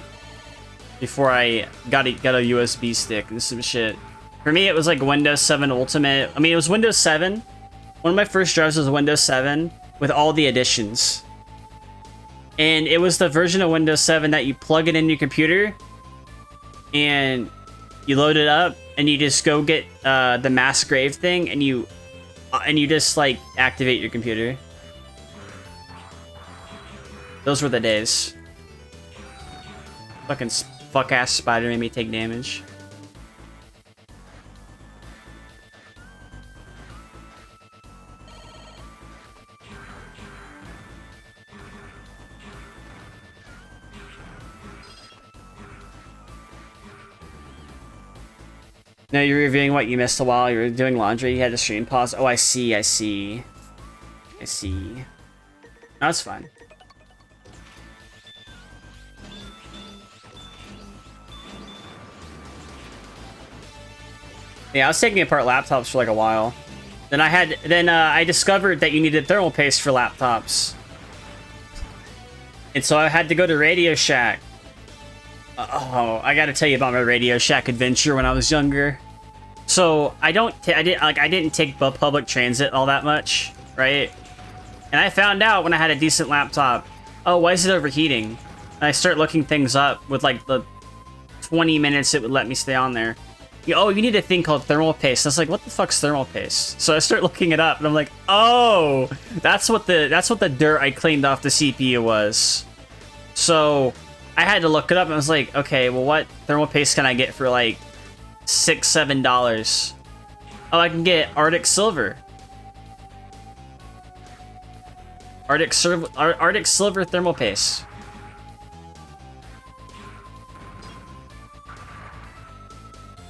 before I got a USB stick and some shit. For me, it was like Windows 7 Ultimate. I mean, it was Windows 7. One of my first drives was Windows 7 with all the additions. And it was the version of Windows 7 that you plug it in your computer and you load it up and you just go get the mass grave thing and you just like activate your computer. Those were the days. Fucking fuck-ass spider made me take damage. No, you're reviewing what you missed a while. You were doing laundry. You had to stream pause. Oh, I see. I see. I see. That's fine. Yeah, I was taking apart laptops for like a while. Then I discovered that you needed thermal paste for laptops. And so I had to go to Radio Shack. Oh, I gotta tell you about my Radio Shack adventure when I was younger. So I didn't take public transit all that much, right? And I found out when I had a decent laptop, oh, why is it overheating? And I start looking things up with like the 20 minutes it would let me stay on there. Oh, you need a thing called thermal paste. I was like, what the fuck's thermal paste? So I start looking it up and I'm like, oh, that's what the dirt I cleaned off the CPU was. So I had to look it up and I was like, okay, well, what thermal paste can I get for like $6-7? Oh, I can get Arctic Silver. Arctic Silver thermal paste.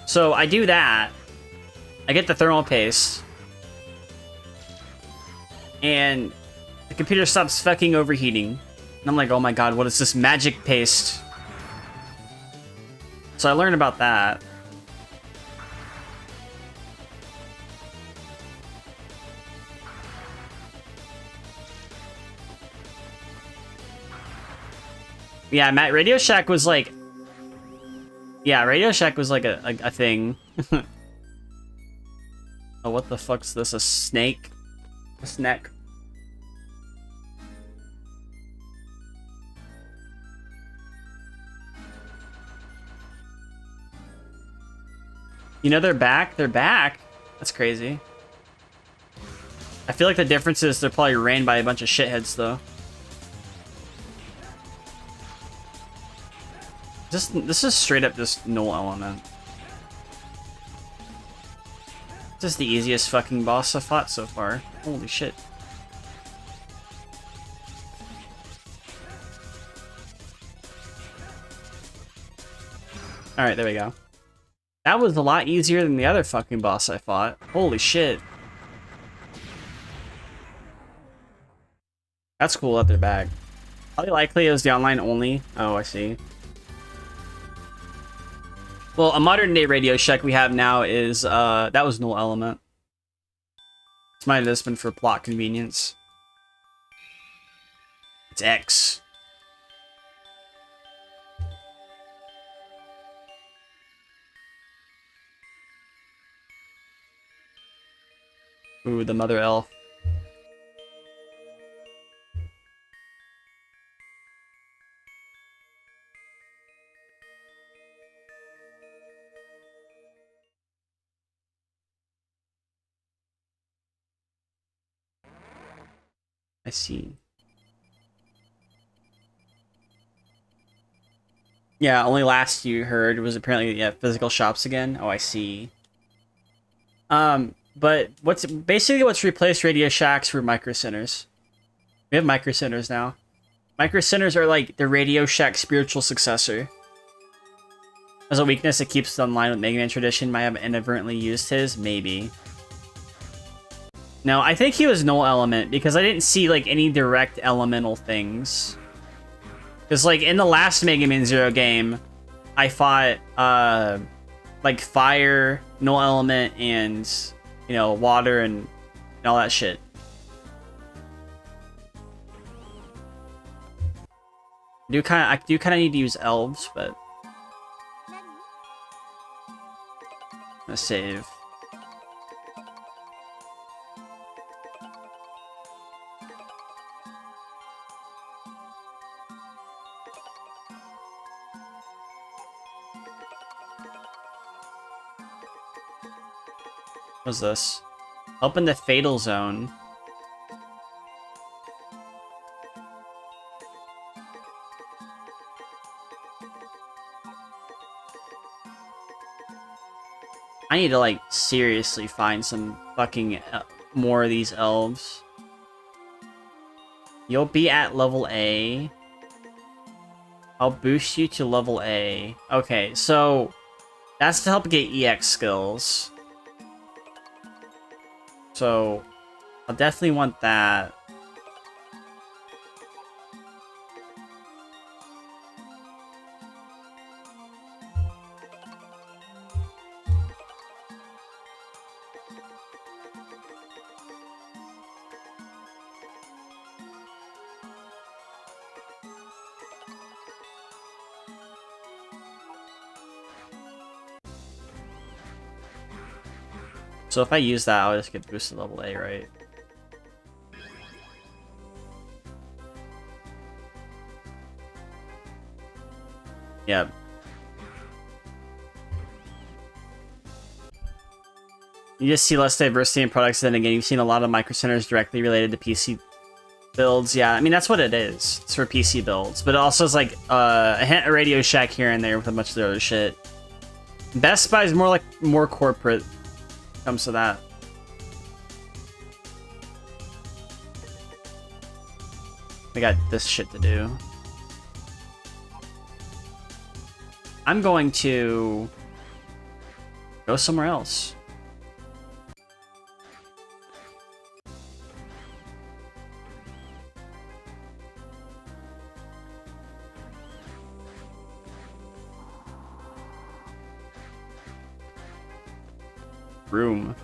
So I do that. I get the thermal paste. And the computer stops fucking overheating. And I'm like, oh my god, what is this magic paste? So I learned about that. Yeah, Radio Shack was like... Yeah, Radio Shack was like a thing. Oh, what the fuck's this? A snake? A snack? You know they're back? They're back? That's crazy. I feel like the difference is they're probably ran by a bunch of shitheads, though. This is straight up just null element. This is the easiest fucking boss I've fought so far. Holy shit. Alright, there we go. That was a lot easier than the other fucking boss I fought. Holy shit. That's cool that they're back. Probably likely it was the online only. Oh, I see. Well, a modern day Radio Shack we have now is, that was null element. This might have just been for plot convenience. It's X. Ooh, the mother elf. I see. Yeah, only last you heard was apparently, yeah, physical shops again. Oh, I see. But what's replaced Radio Shacks were micro centers. We have micro centers now. Micro Centers are like the Radio Shack spiritual successor. As a weakness, it keeps it online with Mega Man tradition. Might have inadvertently used his, maybe. No, I think he was null element because I didn't see like any direct elemental things. Because like in the last Mega Man Zero game, I fought like fire, null element, and you know water and all that shit. I do kind of need to use elves, but I'm gonna save. What's this? Open the fatal zone. I need to like seriously find some fucking more of these elves. You'll be at level A. I'll boost you to level A. Okay, so that's to help get EX skills. So I'll definitely want that. So if I use that, I'll just get boosted to level A, right? Yep. You just see less diversity in products. Then again, you've seen a lot of micro centers directly related to PC builds. Yeah, I mean, that's what it is. It's for PC builds. But it also is like a hint of Radio Shack here and there with a bunch of the other shit. Best Buy is more like more corporate when it comes to that. We got this shit to do. I'm going to go somewhere else. Room.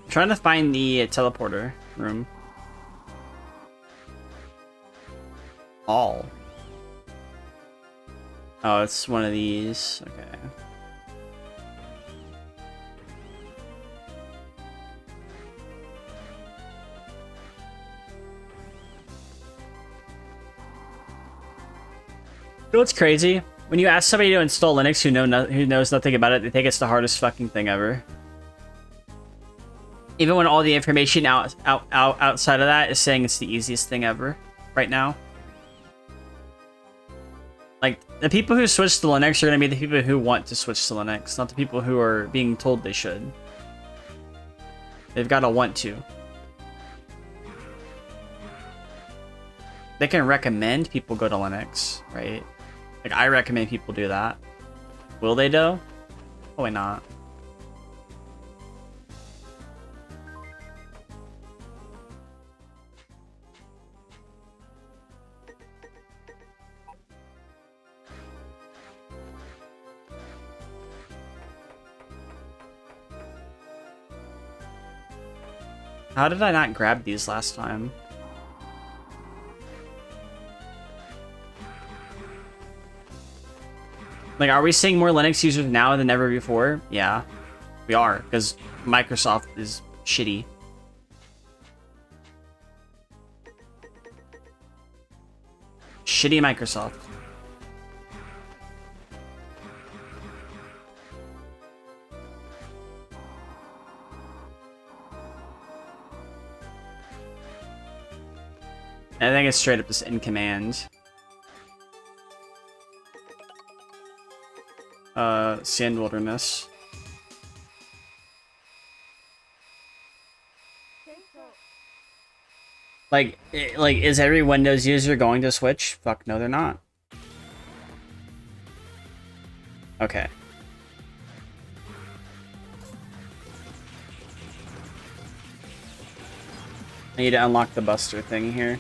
Trying to find the teleporter room. All. Oh, it's one of these. Okay. You know what's crazy? When you ask somebody to install Linux who knows nothing about it, they think it's the hardest fucking thing ever. Even when all the information outside of that is saying it's the easiest thing ever right now. Like, the people who switch to Linux are going to be the people who want to switch to Linux, not the people who are being told they should. They've got to want to. They can recommend people go to Linux, right? Like, I recommend people do that. Will they, though? Probably not. How did I not grab these last time? Like, are we seeing more Linux users now than ever before? Yeah, we are, because Microsoft is shitty. Shitty Microsoft. I think it's straight up just in command. Sand Wilderness. Like, is every Windows user going to switch? Fuck no, they're not. Okay. I need to unlock the Buster thing here.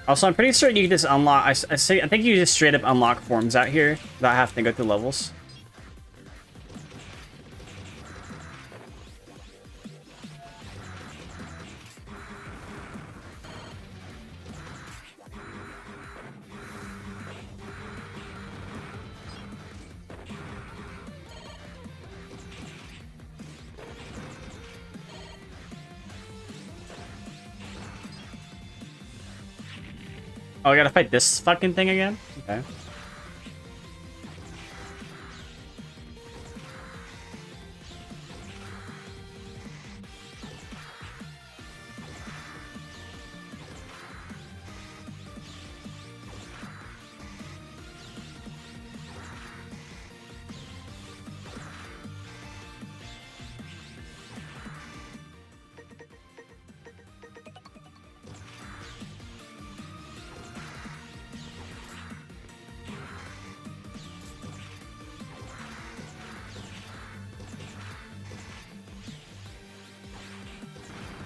Also, I'm pretty certain you can just unlock. I think you just straight up unlock forms out here without having to go through levels. Oh, I gotta fight this fucking thing again? Okay.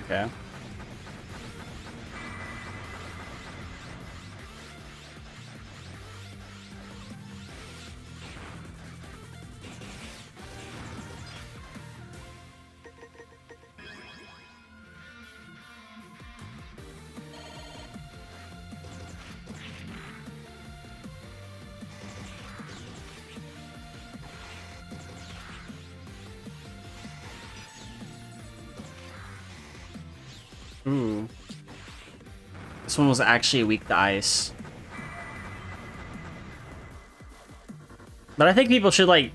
Okay. Ooh. This one was actually weak to ice. But I think people should, like,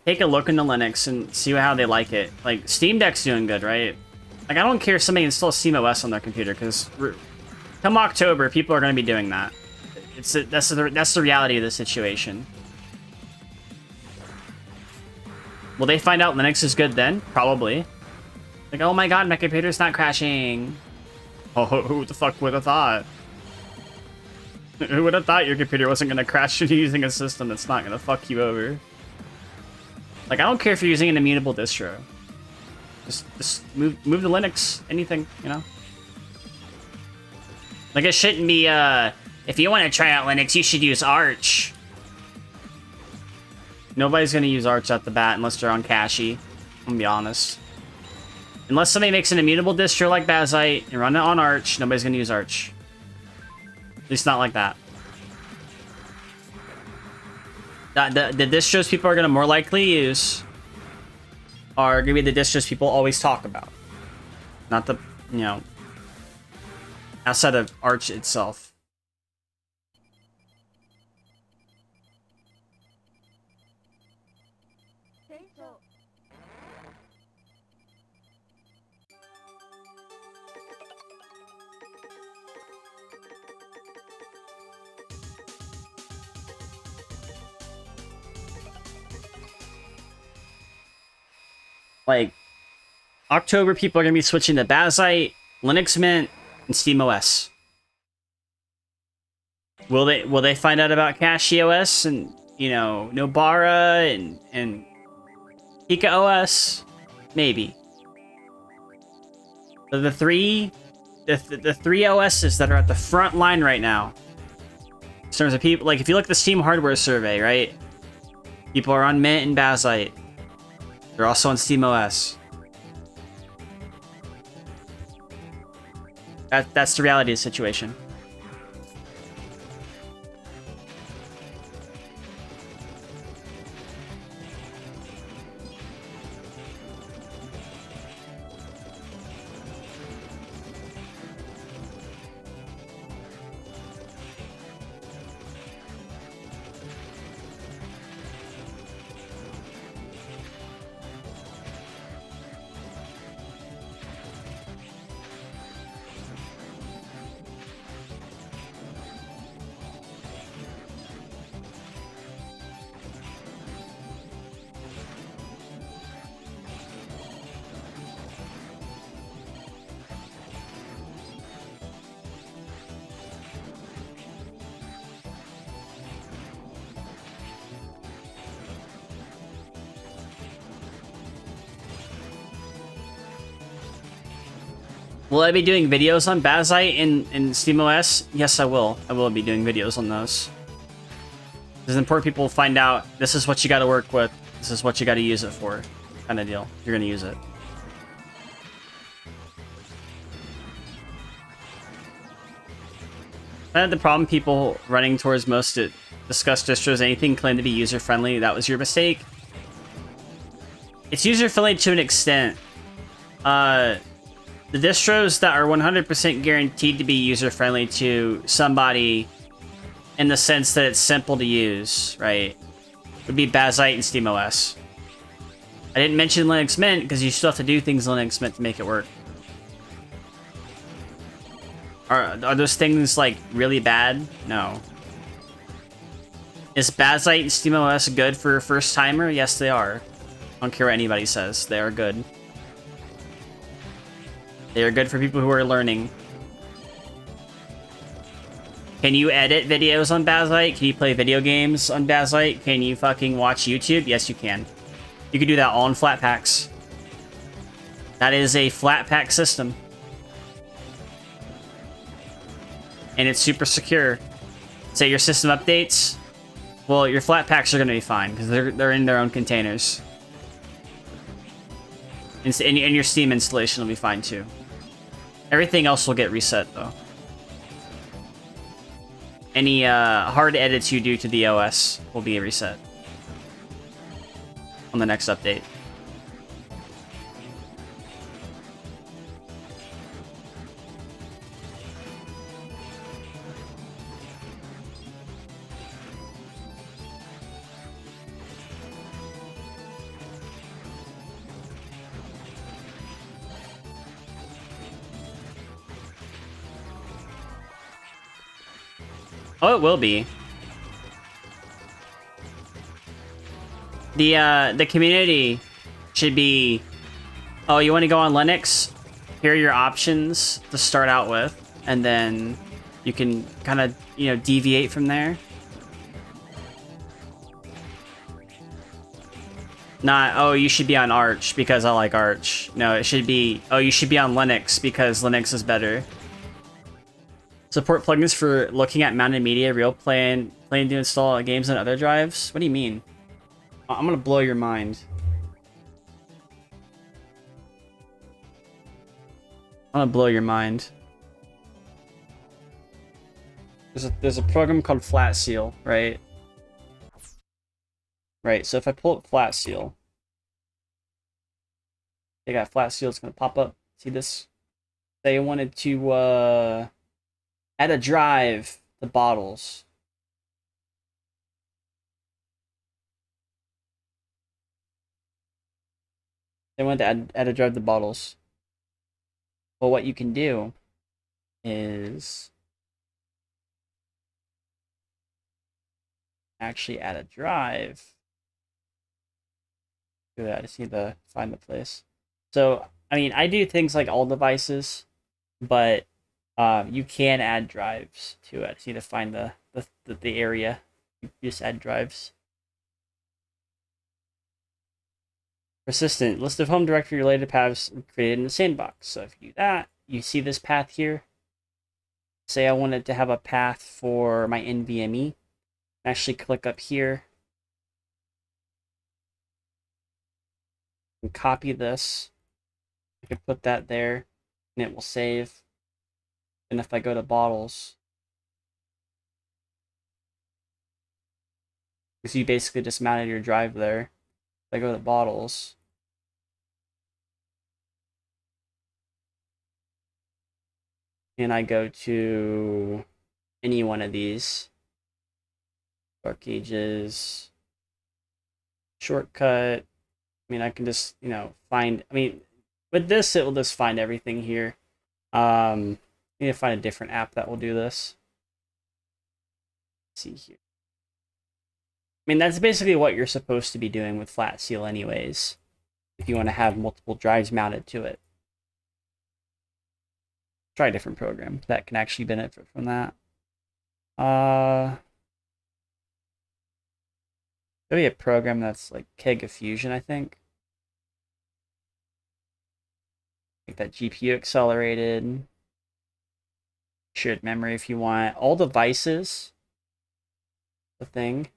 take a look into Linux and see how they like it. Like, Steam Deck's doing good, right? Like, I don't care if somebody installs SteamOS on their computer, because come October, people are going to be doing that. That's the reality of the situation. Will they find out Linux is good then? Probably. Like, oh my god, my computer's not crashing. Oh, who the fuck would have thought? Who would have thought your computer wasn't going to crash using a system that's not going to fuck you over? Like, I don't care if you're using an immutable distro. Just move to Linux, anything, you know? Like, it shouldn't be, if you want to try out Linux, you should use Arch. Nobody's going to use Arch at the bat unless they're on Cache. I'm going to be honest. Unless somebody makes an immutable distro like Bazite and run it on Arch, nobody's going to use Arch. At least not like that. The distros people are going to more likely use are going to be the distros people always talk about. Not the, you know, outside of Arch itself. Like, October, people are going to be switching to Bazite, Linux Mint, and SteamOS. Will they find out about CacheOS and, you know, Nobara and Pika OS? Maybe. But the three OSs that are at the front line right now, In terms of people, like if you look at the Steam hardware survey, right? People are on Mint and Bazite. They're also on SteamOS. That's the reality of the situation. Will I be doing videos on Bazite and SteamOS? Yes, I will. I will be doing videos on those. It's important people find out this is what you got to work with. This is what you got to use it for, kind of deal. You're gonna use it. Kind of the problem people running towards most to discuss distros, anything claimed to be user friendly. That was your mistake. It's user friendly to an extent. The distros that are 100% guaranteed to be user-friendly to somebody in the sense that it's simple to use, right, would be Bazite and SteamOS. I didn't mention Linux Mint because you still have to do things in Linux Mint to make it work. Are those things, like, really bad? No. Is Bazite and SteamOS good for a first-timer? Yes, they are. I don't care what anybody says. They are good. They are good for people who are learning. Can you edit videos on Bazite? Can you play video games on Bazite? Can you fucking watch YouTube? Yes, you can. You can do that all in flat packs. That is a flat pack system. And it's super secure. Say your system updates, well, your flat packs are going to be fine because they're in their own containers. And your Steam installation will be fine too. Everything else will get reset though. Any hard edits you do to the OS will be reset on the next update. Oh, it will be. The community should be, oh, you want to go on Linux? Here are your options to start out with, and then you can kind of, you know, deviate from there. Not, oh, you should be on Arch because I like Arch. No, it should be, oh, you should be on Linux because Linux is better. Support plugins for looking at mounted media, real playing to install games on other drives? What do you mean? I'm gonna blow your mind. I'm gonna blow your mind. There's a program called Flat Seal, right? Right, so if I pull up Flat Seal, they got Flat Seal, it's gonna pop up. See this? They wanted to add a drive to bottles. They wanted to add a drive to bottles. Well, what you can do is actually add a drive. Do that. I just need to find the place. So, I mean, I do things like all devices, but you can add drives to it. I just need to find the area. You just add drives. Persistent. List of home directory related paths created in the sandbox. So if you do that, you see this path here. say I wanted to have a path for my NVMe. Actually click up here and copy this. I could put that there and it will save. And if I go to bottles, because you basically just mounted your drive there. If I go to bottles, and I go to any one of these, dark gauges, shortcut. I mean, I can just, find, with this, it will just find everything here. I need to find a different app that will do this. Let's see here. I mean, that's basically what you're supposed to be doing with Flat Seal anyways, if you want to have multiple drives mounted to it. Try a different program that can actually benefit from that. Maybe a program that's like Keg of Fusion, I think. Make that GPU accelerated. Shared memory if you want. All devices. The thing.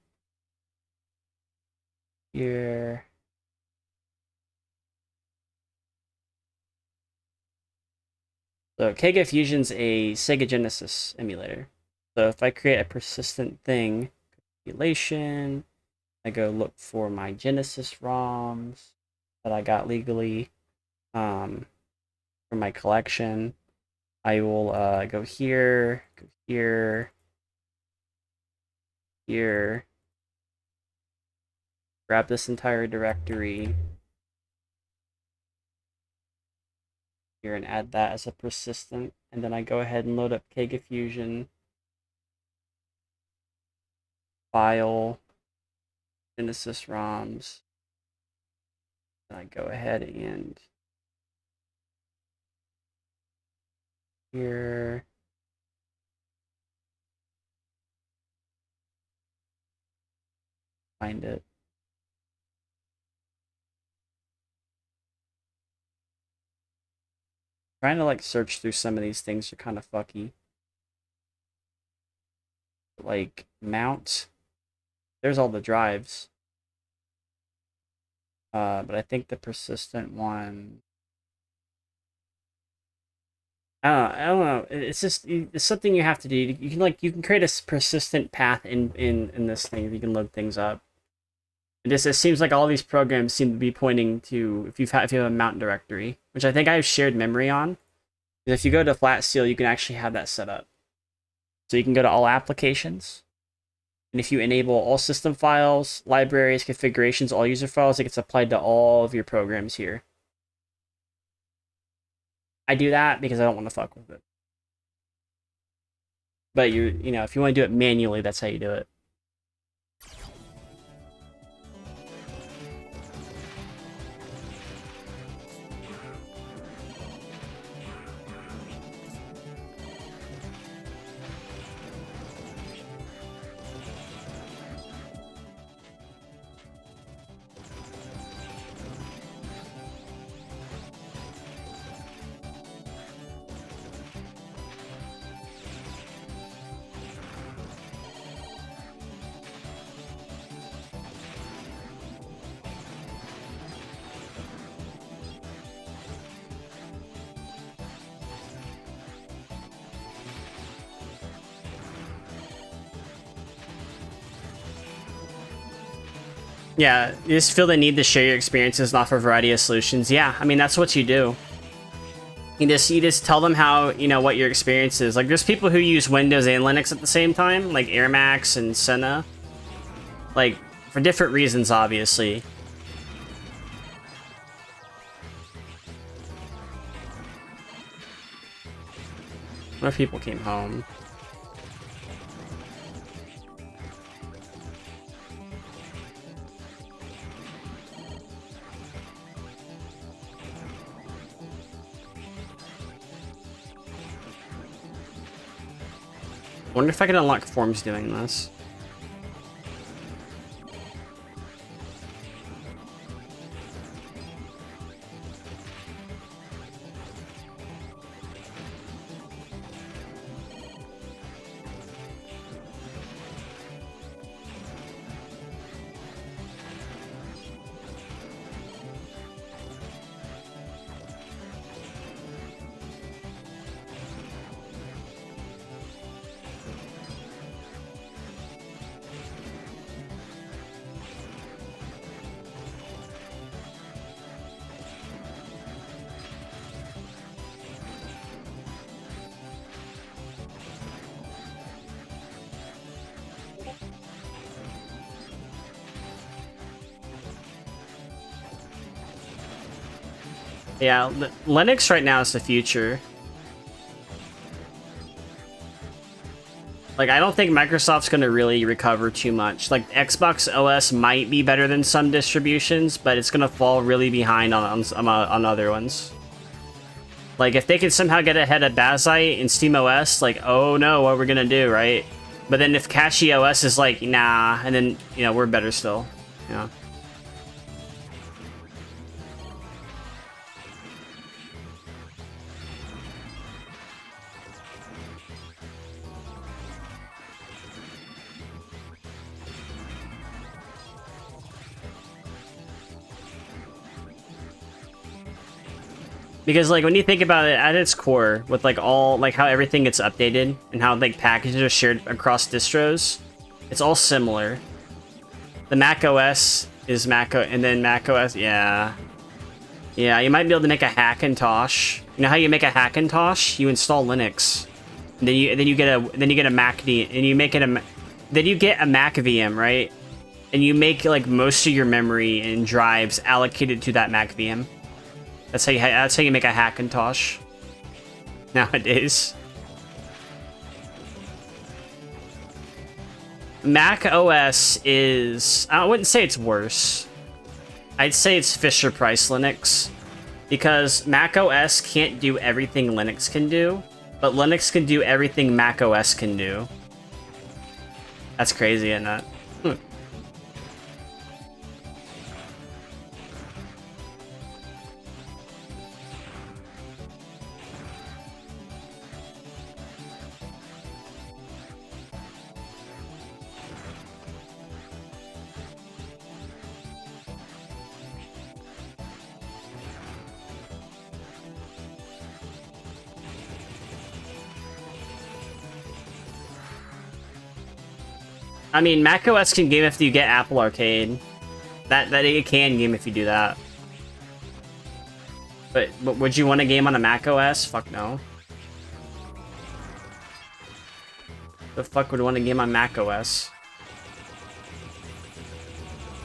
Here. So Keg of Fusion's a Sega Genesis emulator. So if I create a persistent thing, emulation, I go look for my Genesis ROMs that I got legally from my collection. I will go here, here, grab this entire directory here and add that as a persistent, and then I go ahead and load up Keg of Fusion, file, Genesis ROMs, and I go ahead and here, find it. Trying to like search through some of these things are kind of fucky. Like mount, there's all the drives. But I think the persistent one, I don't know. It's just, it's something you have to do. You can create a persistent path in this thing. You can load things up. It seems like all these programs seem to be pointing to if you have a mount directory, which I think I have shared memory on. If you go to Flat Seal, you can actually have that set up. So you can go to all applications, and if you enable all system files, libraries, configurations, all user files, it gets applied to all of your programs here. I do that because I don't want to fuck with it. But if you want to do it manually, that's how you do it. Yeah, you just feel the need to share your experiences and offer a variety of solutions. Yeah, I mean, that's what you do. You just tell them how, what your experience is. Like, there's people who use Windows and Linux at the same time, like AirMax and Senna. Like, for different reasons, obviously. More people came home. I wonder if I can unlock forms doing this. Yeah, Linux right now is the future. Like, I don't think Microsoft's gonna really recover too much. Like, Xbox OS might be better than some distributions, but it's gonna fall really behind on other ones. Like, if they could somehow get ahead of Bazite and SteamOS, like, oh no, what we're gonna do, right? But then if CachyOS is like, nah, and then, you know, we're better still. Yeah. Because, like, when you think about it at its core, with, like, all, like, how everything gets updated and how, like, packages are shared across distros, it's all similar. The Mac OS is and then Mac OS, yeah. Yeah, you might be able to make a Hackintosh. You know how you make a Hackintosh? You install Linux. And then you get a Mac and you make it then you get a Mac VM, right? And you make, like, most of your memory and drives allocated to that Mac VM. That's how you make a Hackintosh nowadays. Mac OS is, I wouldn't say it's worse. I'd say it's Fisher Price Linux, because Mac OS can't do everything Linux can do, but Linux can do everything Mac OS can do. That's crazy, isn't it? I mean, macOS can game if you get Apple Arcade. That it can game if you do that. But would you want a game on a macOS? Fuck no. The fuck would want a game on macOS?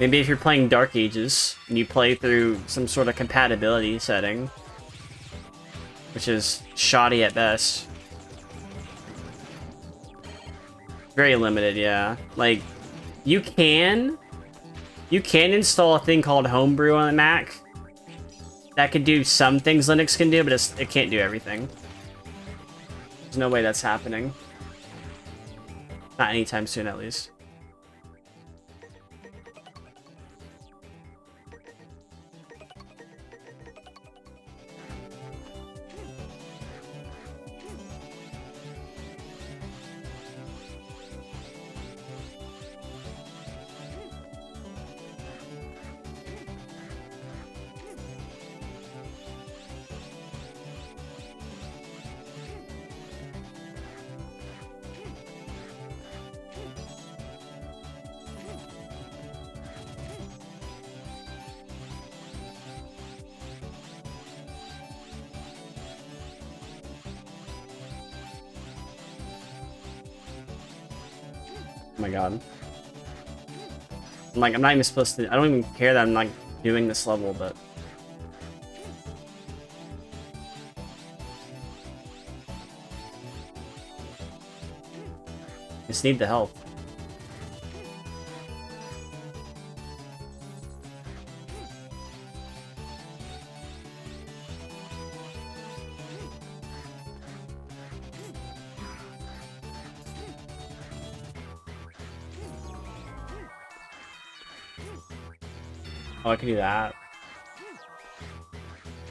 Maybe if you're playing Dark Ages and you play through some sort of compatibility setting, which is shoddy at best. Very limited, yeah. Like, you can install a thing called Homebrew on a Mac that could do some things Linux can do, but it can't do everything. There's no way that's happening. Not anytime soon, at least. Oh my god. I'm not even supposed to. I don't even care that I'm like doing this level, but. Just need the help. Oh, I can do that.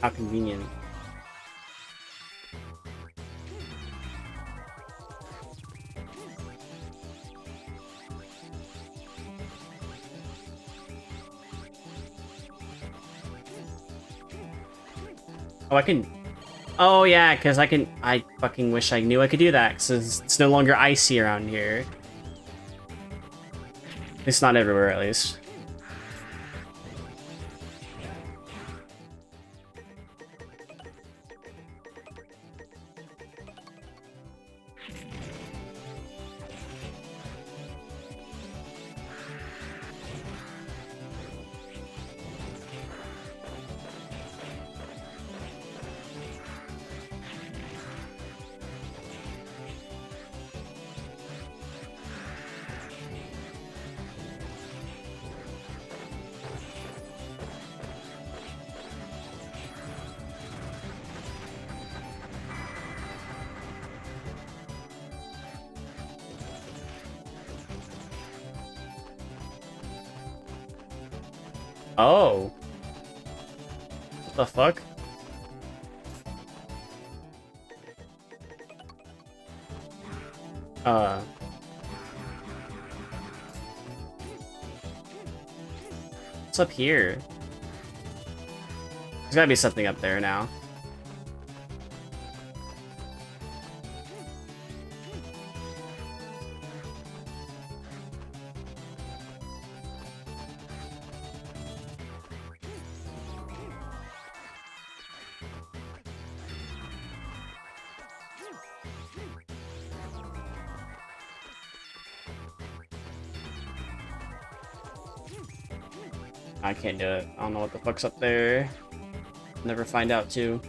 How convenient. Oh, I can... Oh, yeah, because I can... I fucking wish I knew I could do that, because it's no longer icy around here. It's not everywhere, at least. Oh. What the fuck? What's up here? There's gotta be something up there now. I can't do it. I don't know what the fuck's up there. Never find out too.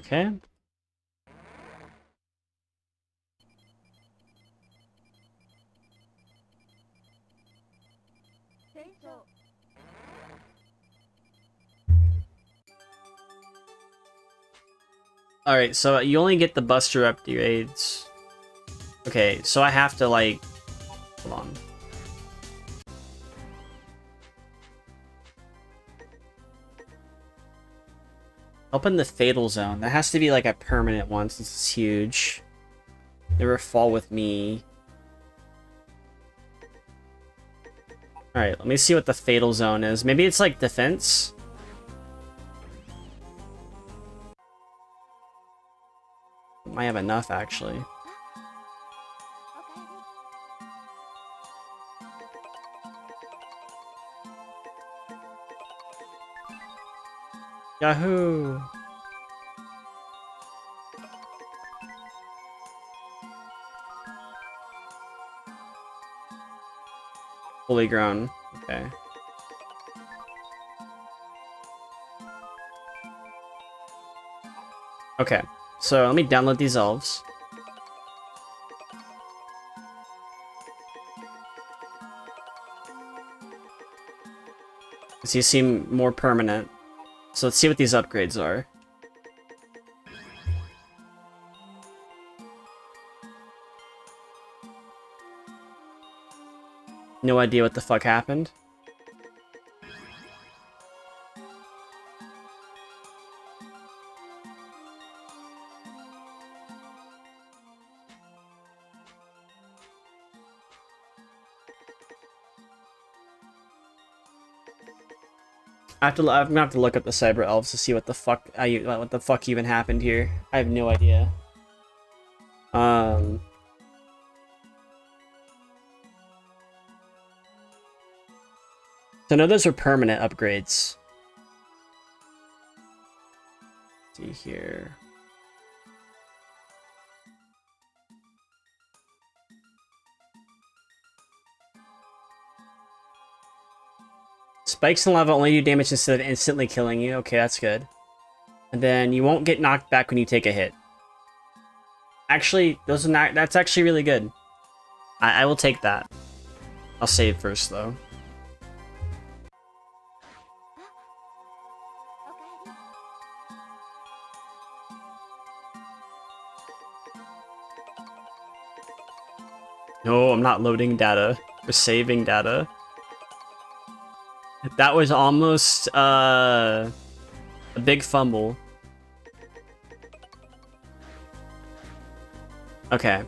Okay. Alright, so you only get the Buster upgrades. Okay, so I have to like... Hold on. Open the Fatal Zone. That has to be like a permanent one since it's huge. Never fall with me. Alright, let me see what the Fatal Zone is. Maybe it's like defense? Might have enough actually. Yahoo! Fully grown. Okay. Okay. So let me download these elves. Because you seem more permanent. So let's see what these upgrades are. No idea what the fuck happened. I'm gonna have to look up the cyber elves to see what the fuck even happened here. I have no idea. So no, those are permanent upgrades. Let's see here. Spikes in lava only do damage instead of instantly killing you. Okay, that's good. And then you won't get knocked back when you take a hit. Actually, those are not. That's actually really good. I will take that. I'll save first though. No, I'm not loading data. We're saving data. That was almost a big fumble. Okay.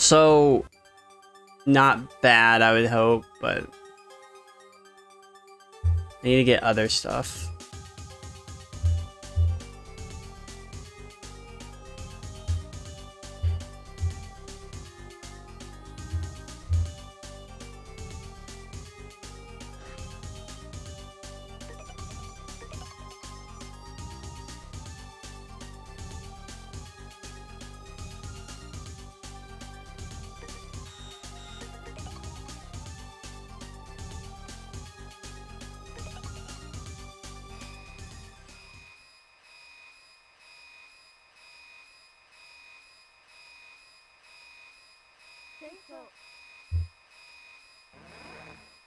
So, not bad, I would hope, but I need to get other stuff.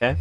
Okay.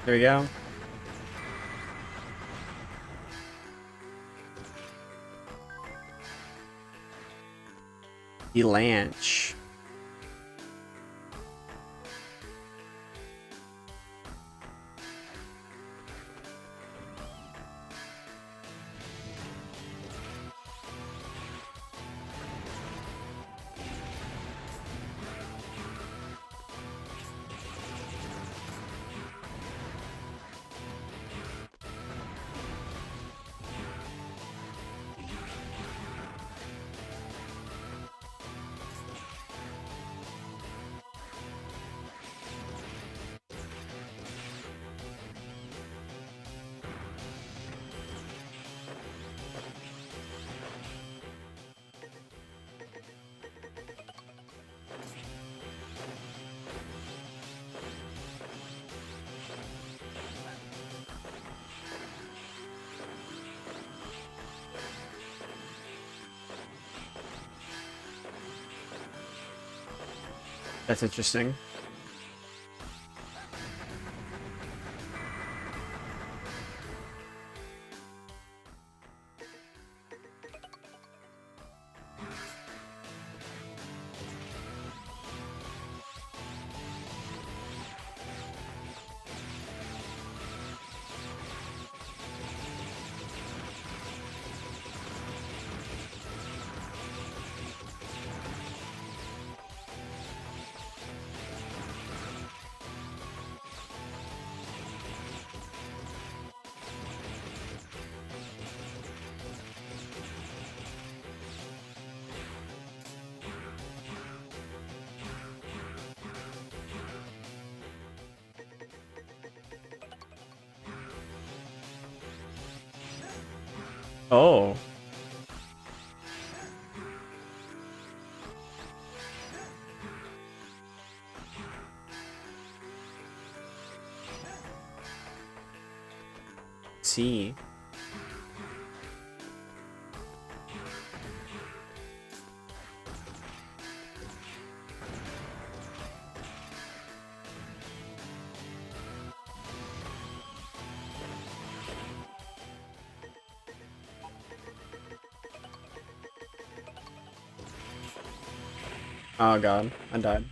There we go. The Lanch. That's interesting. Oh. See. Oh god, I died.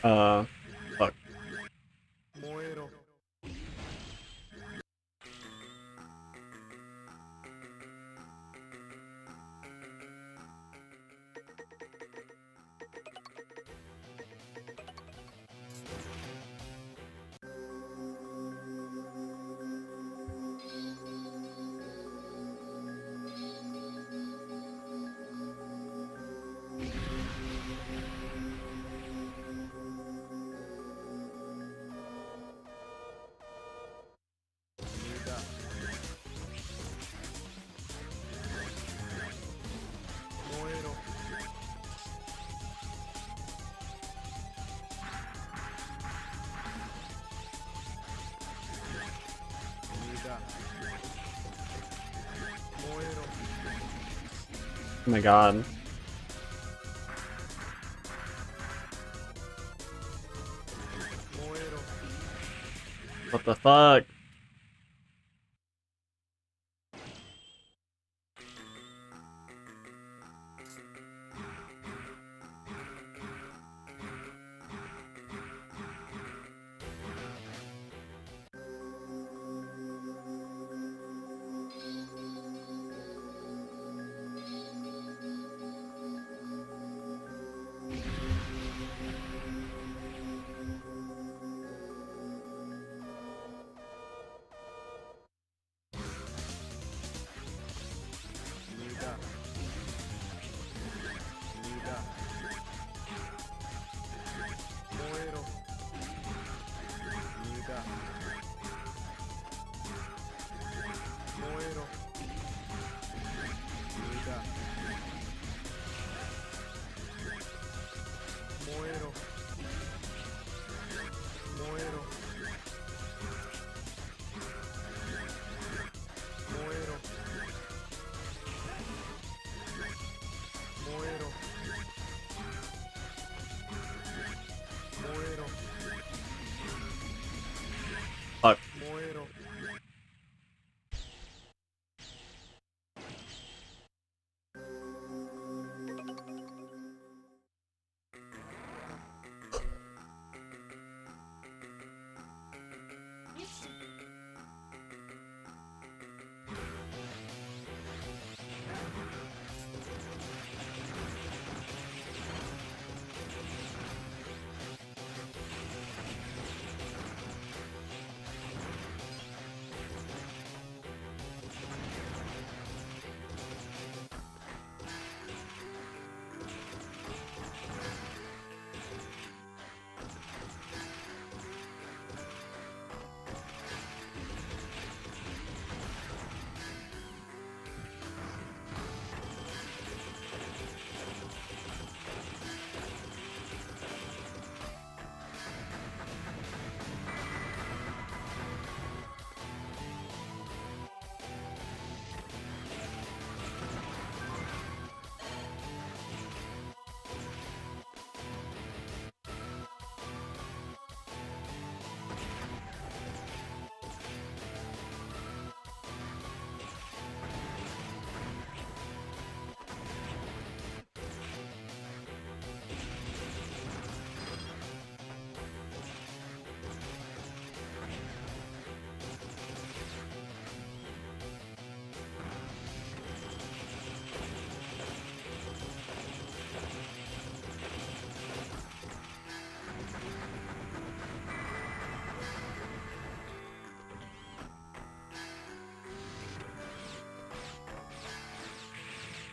Oh. Fuck. Oh my god. What the fuck?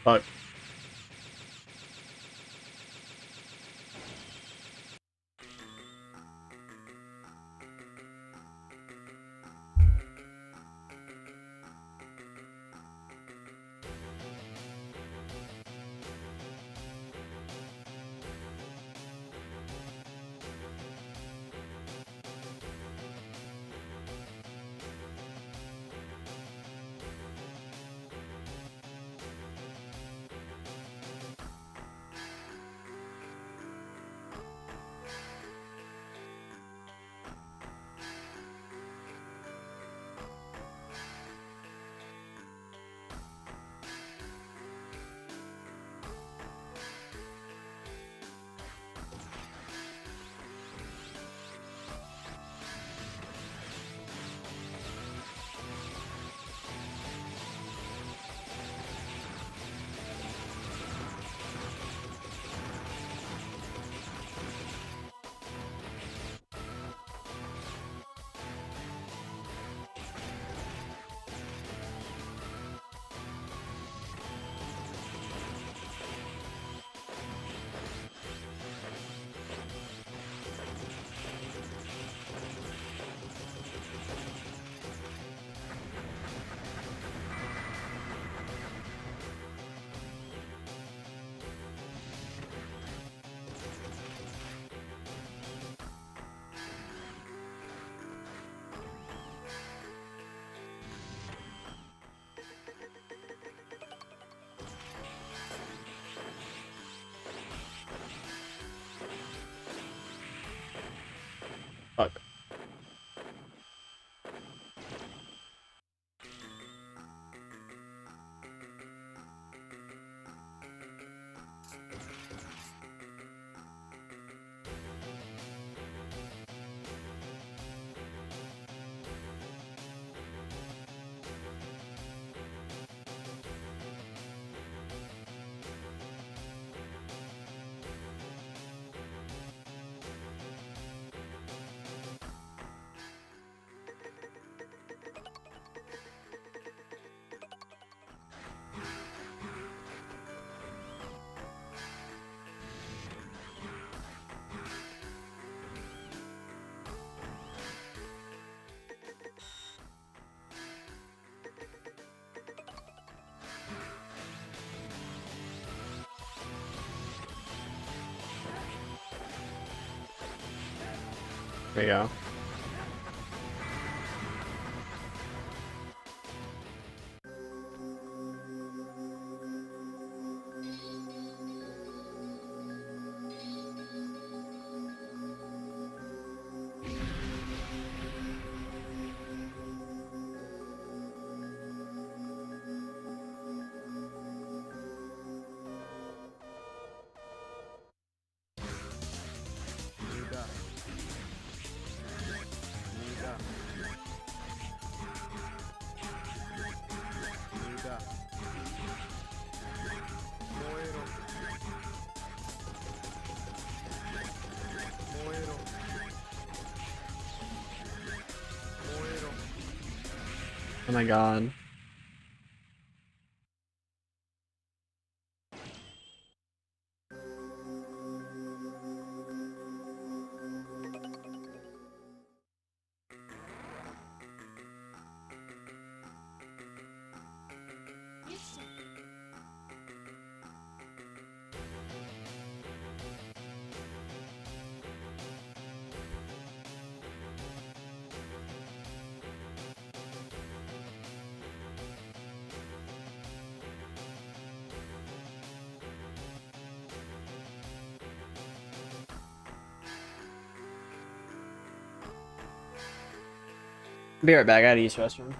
Fuck. Fuck. There you go. Oh my god. Be right back. I gotta use the restroom.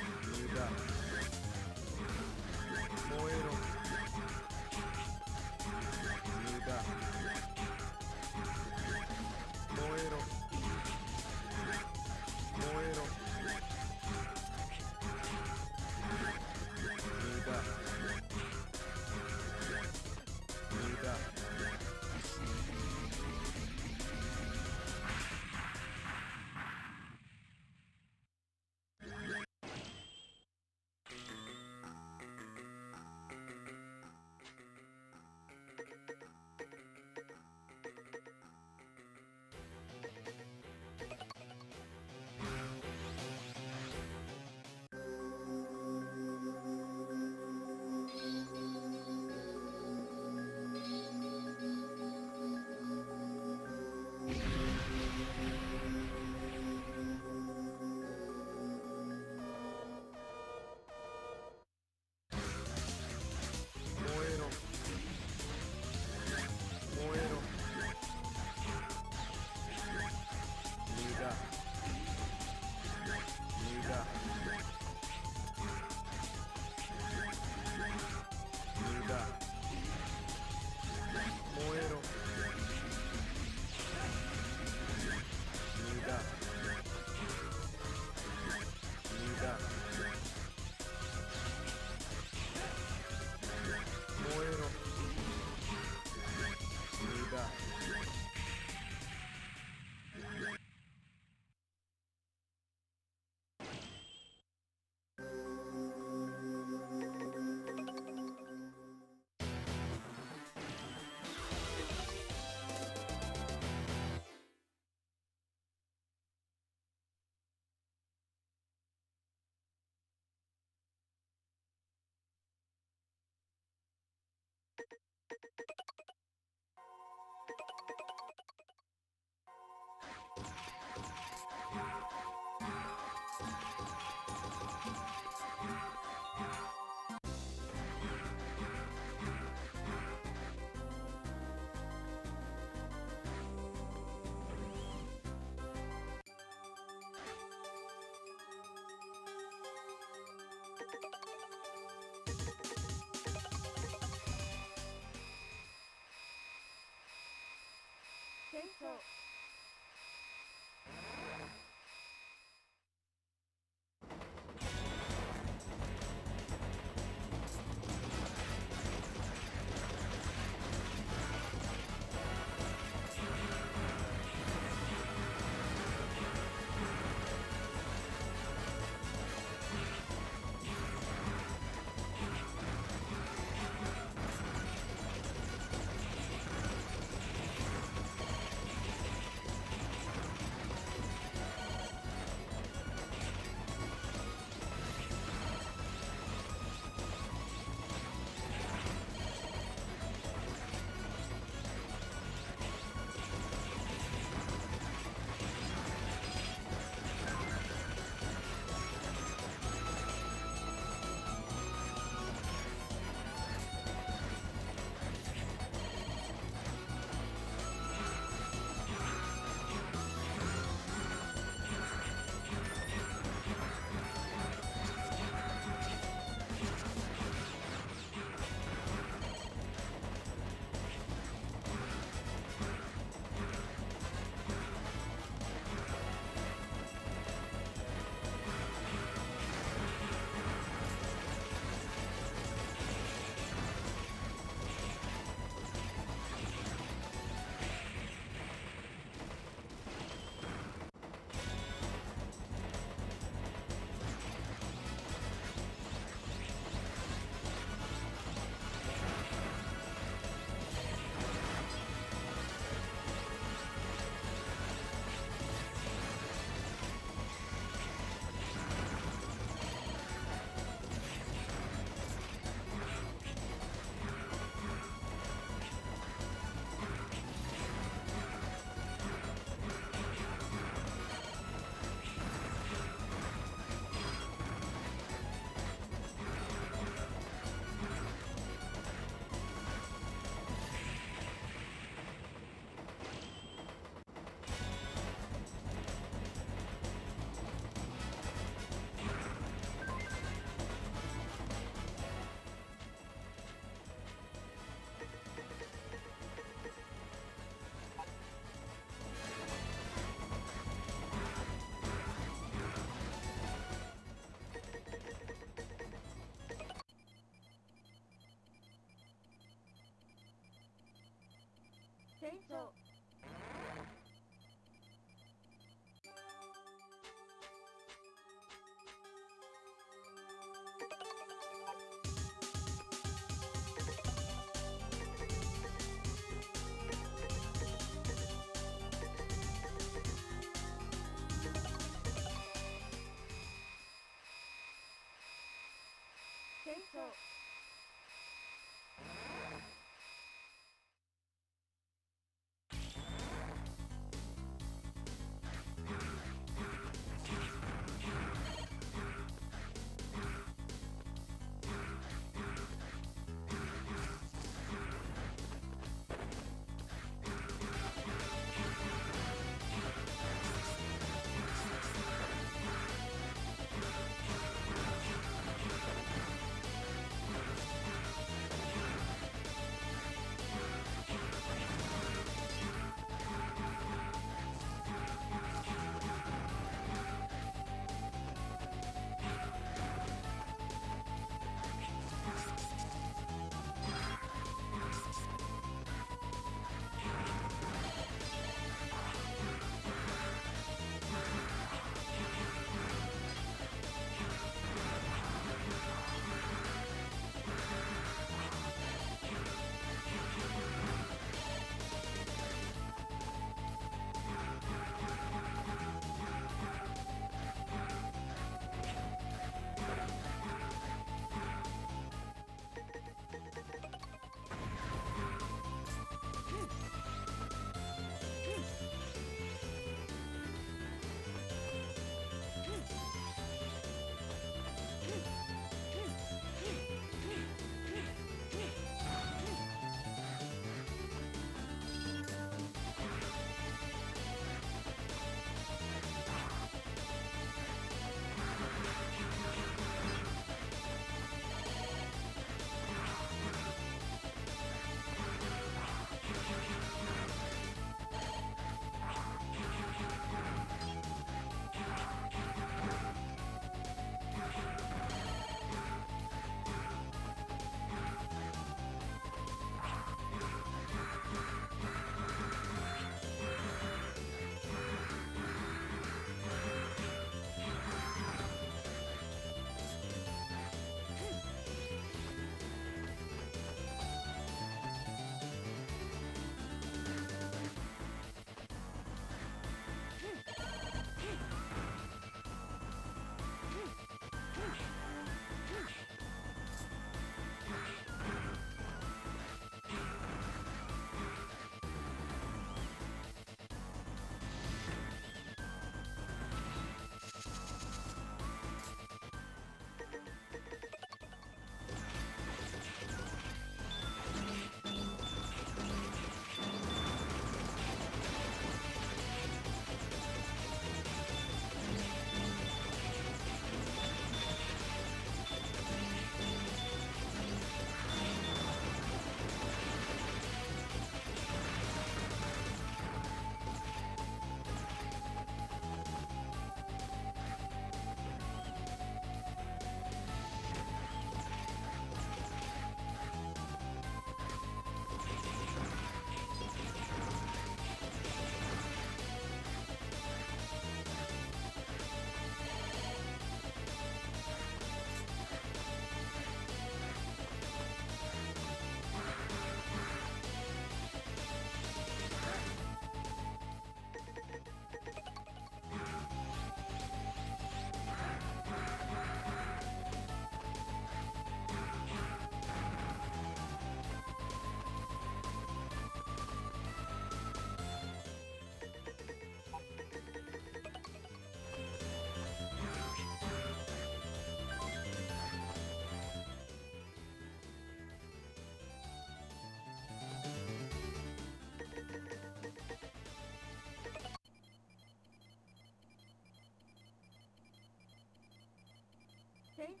戦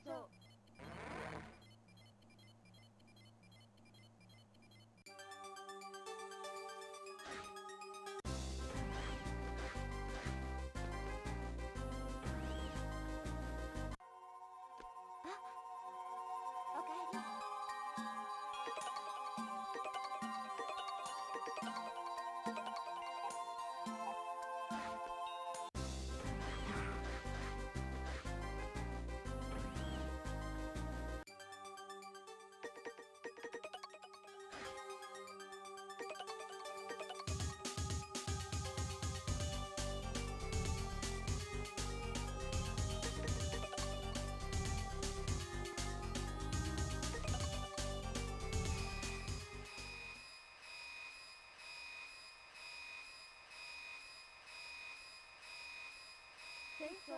争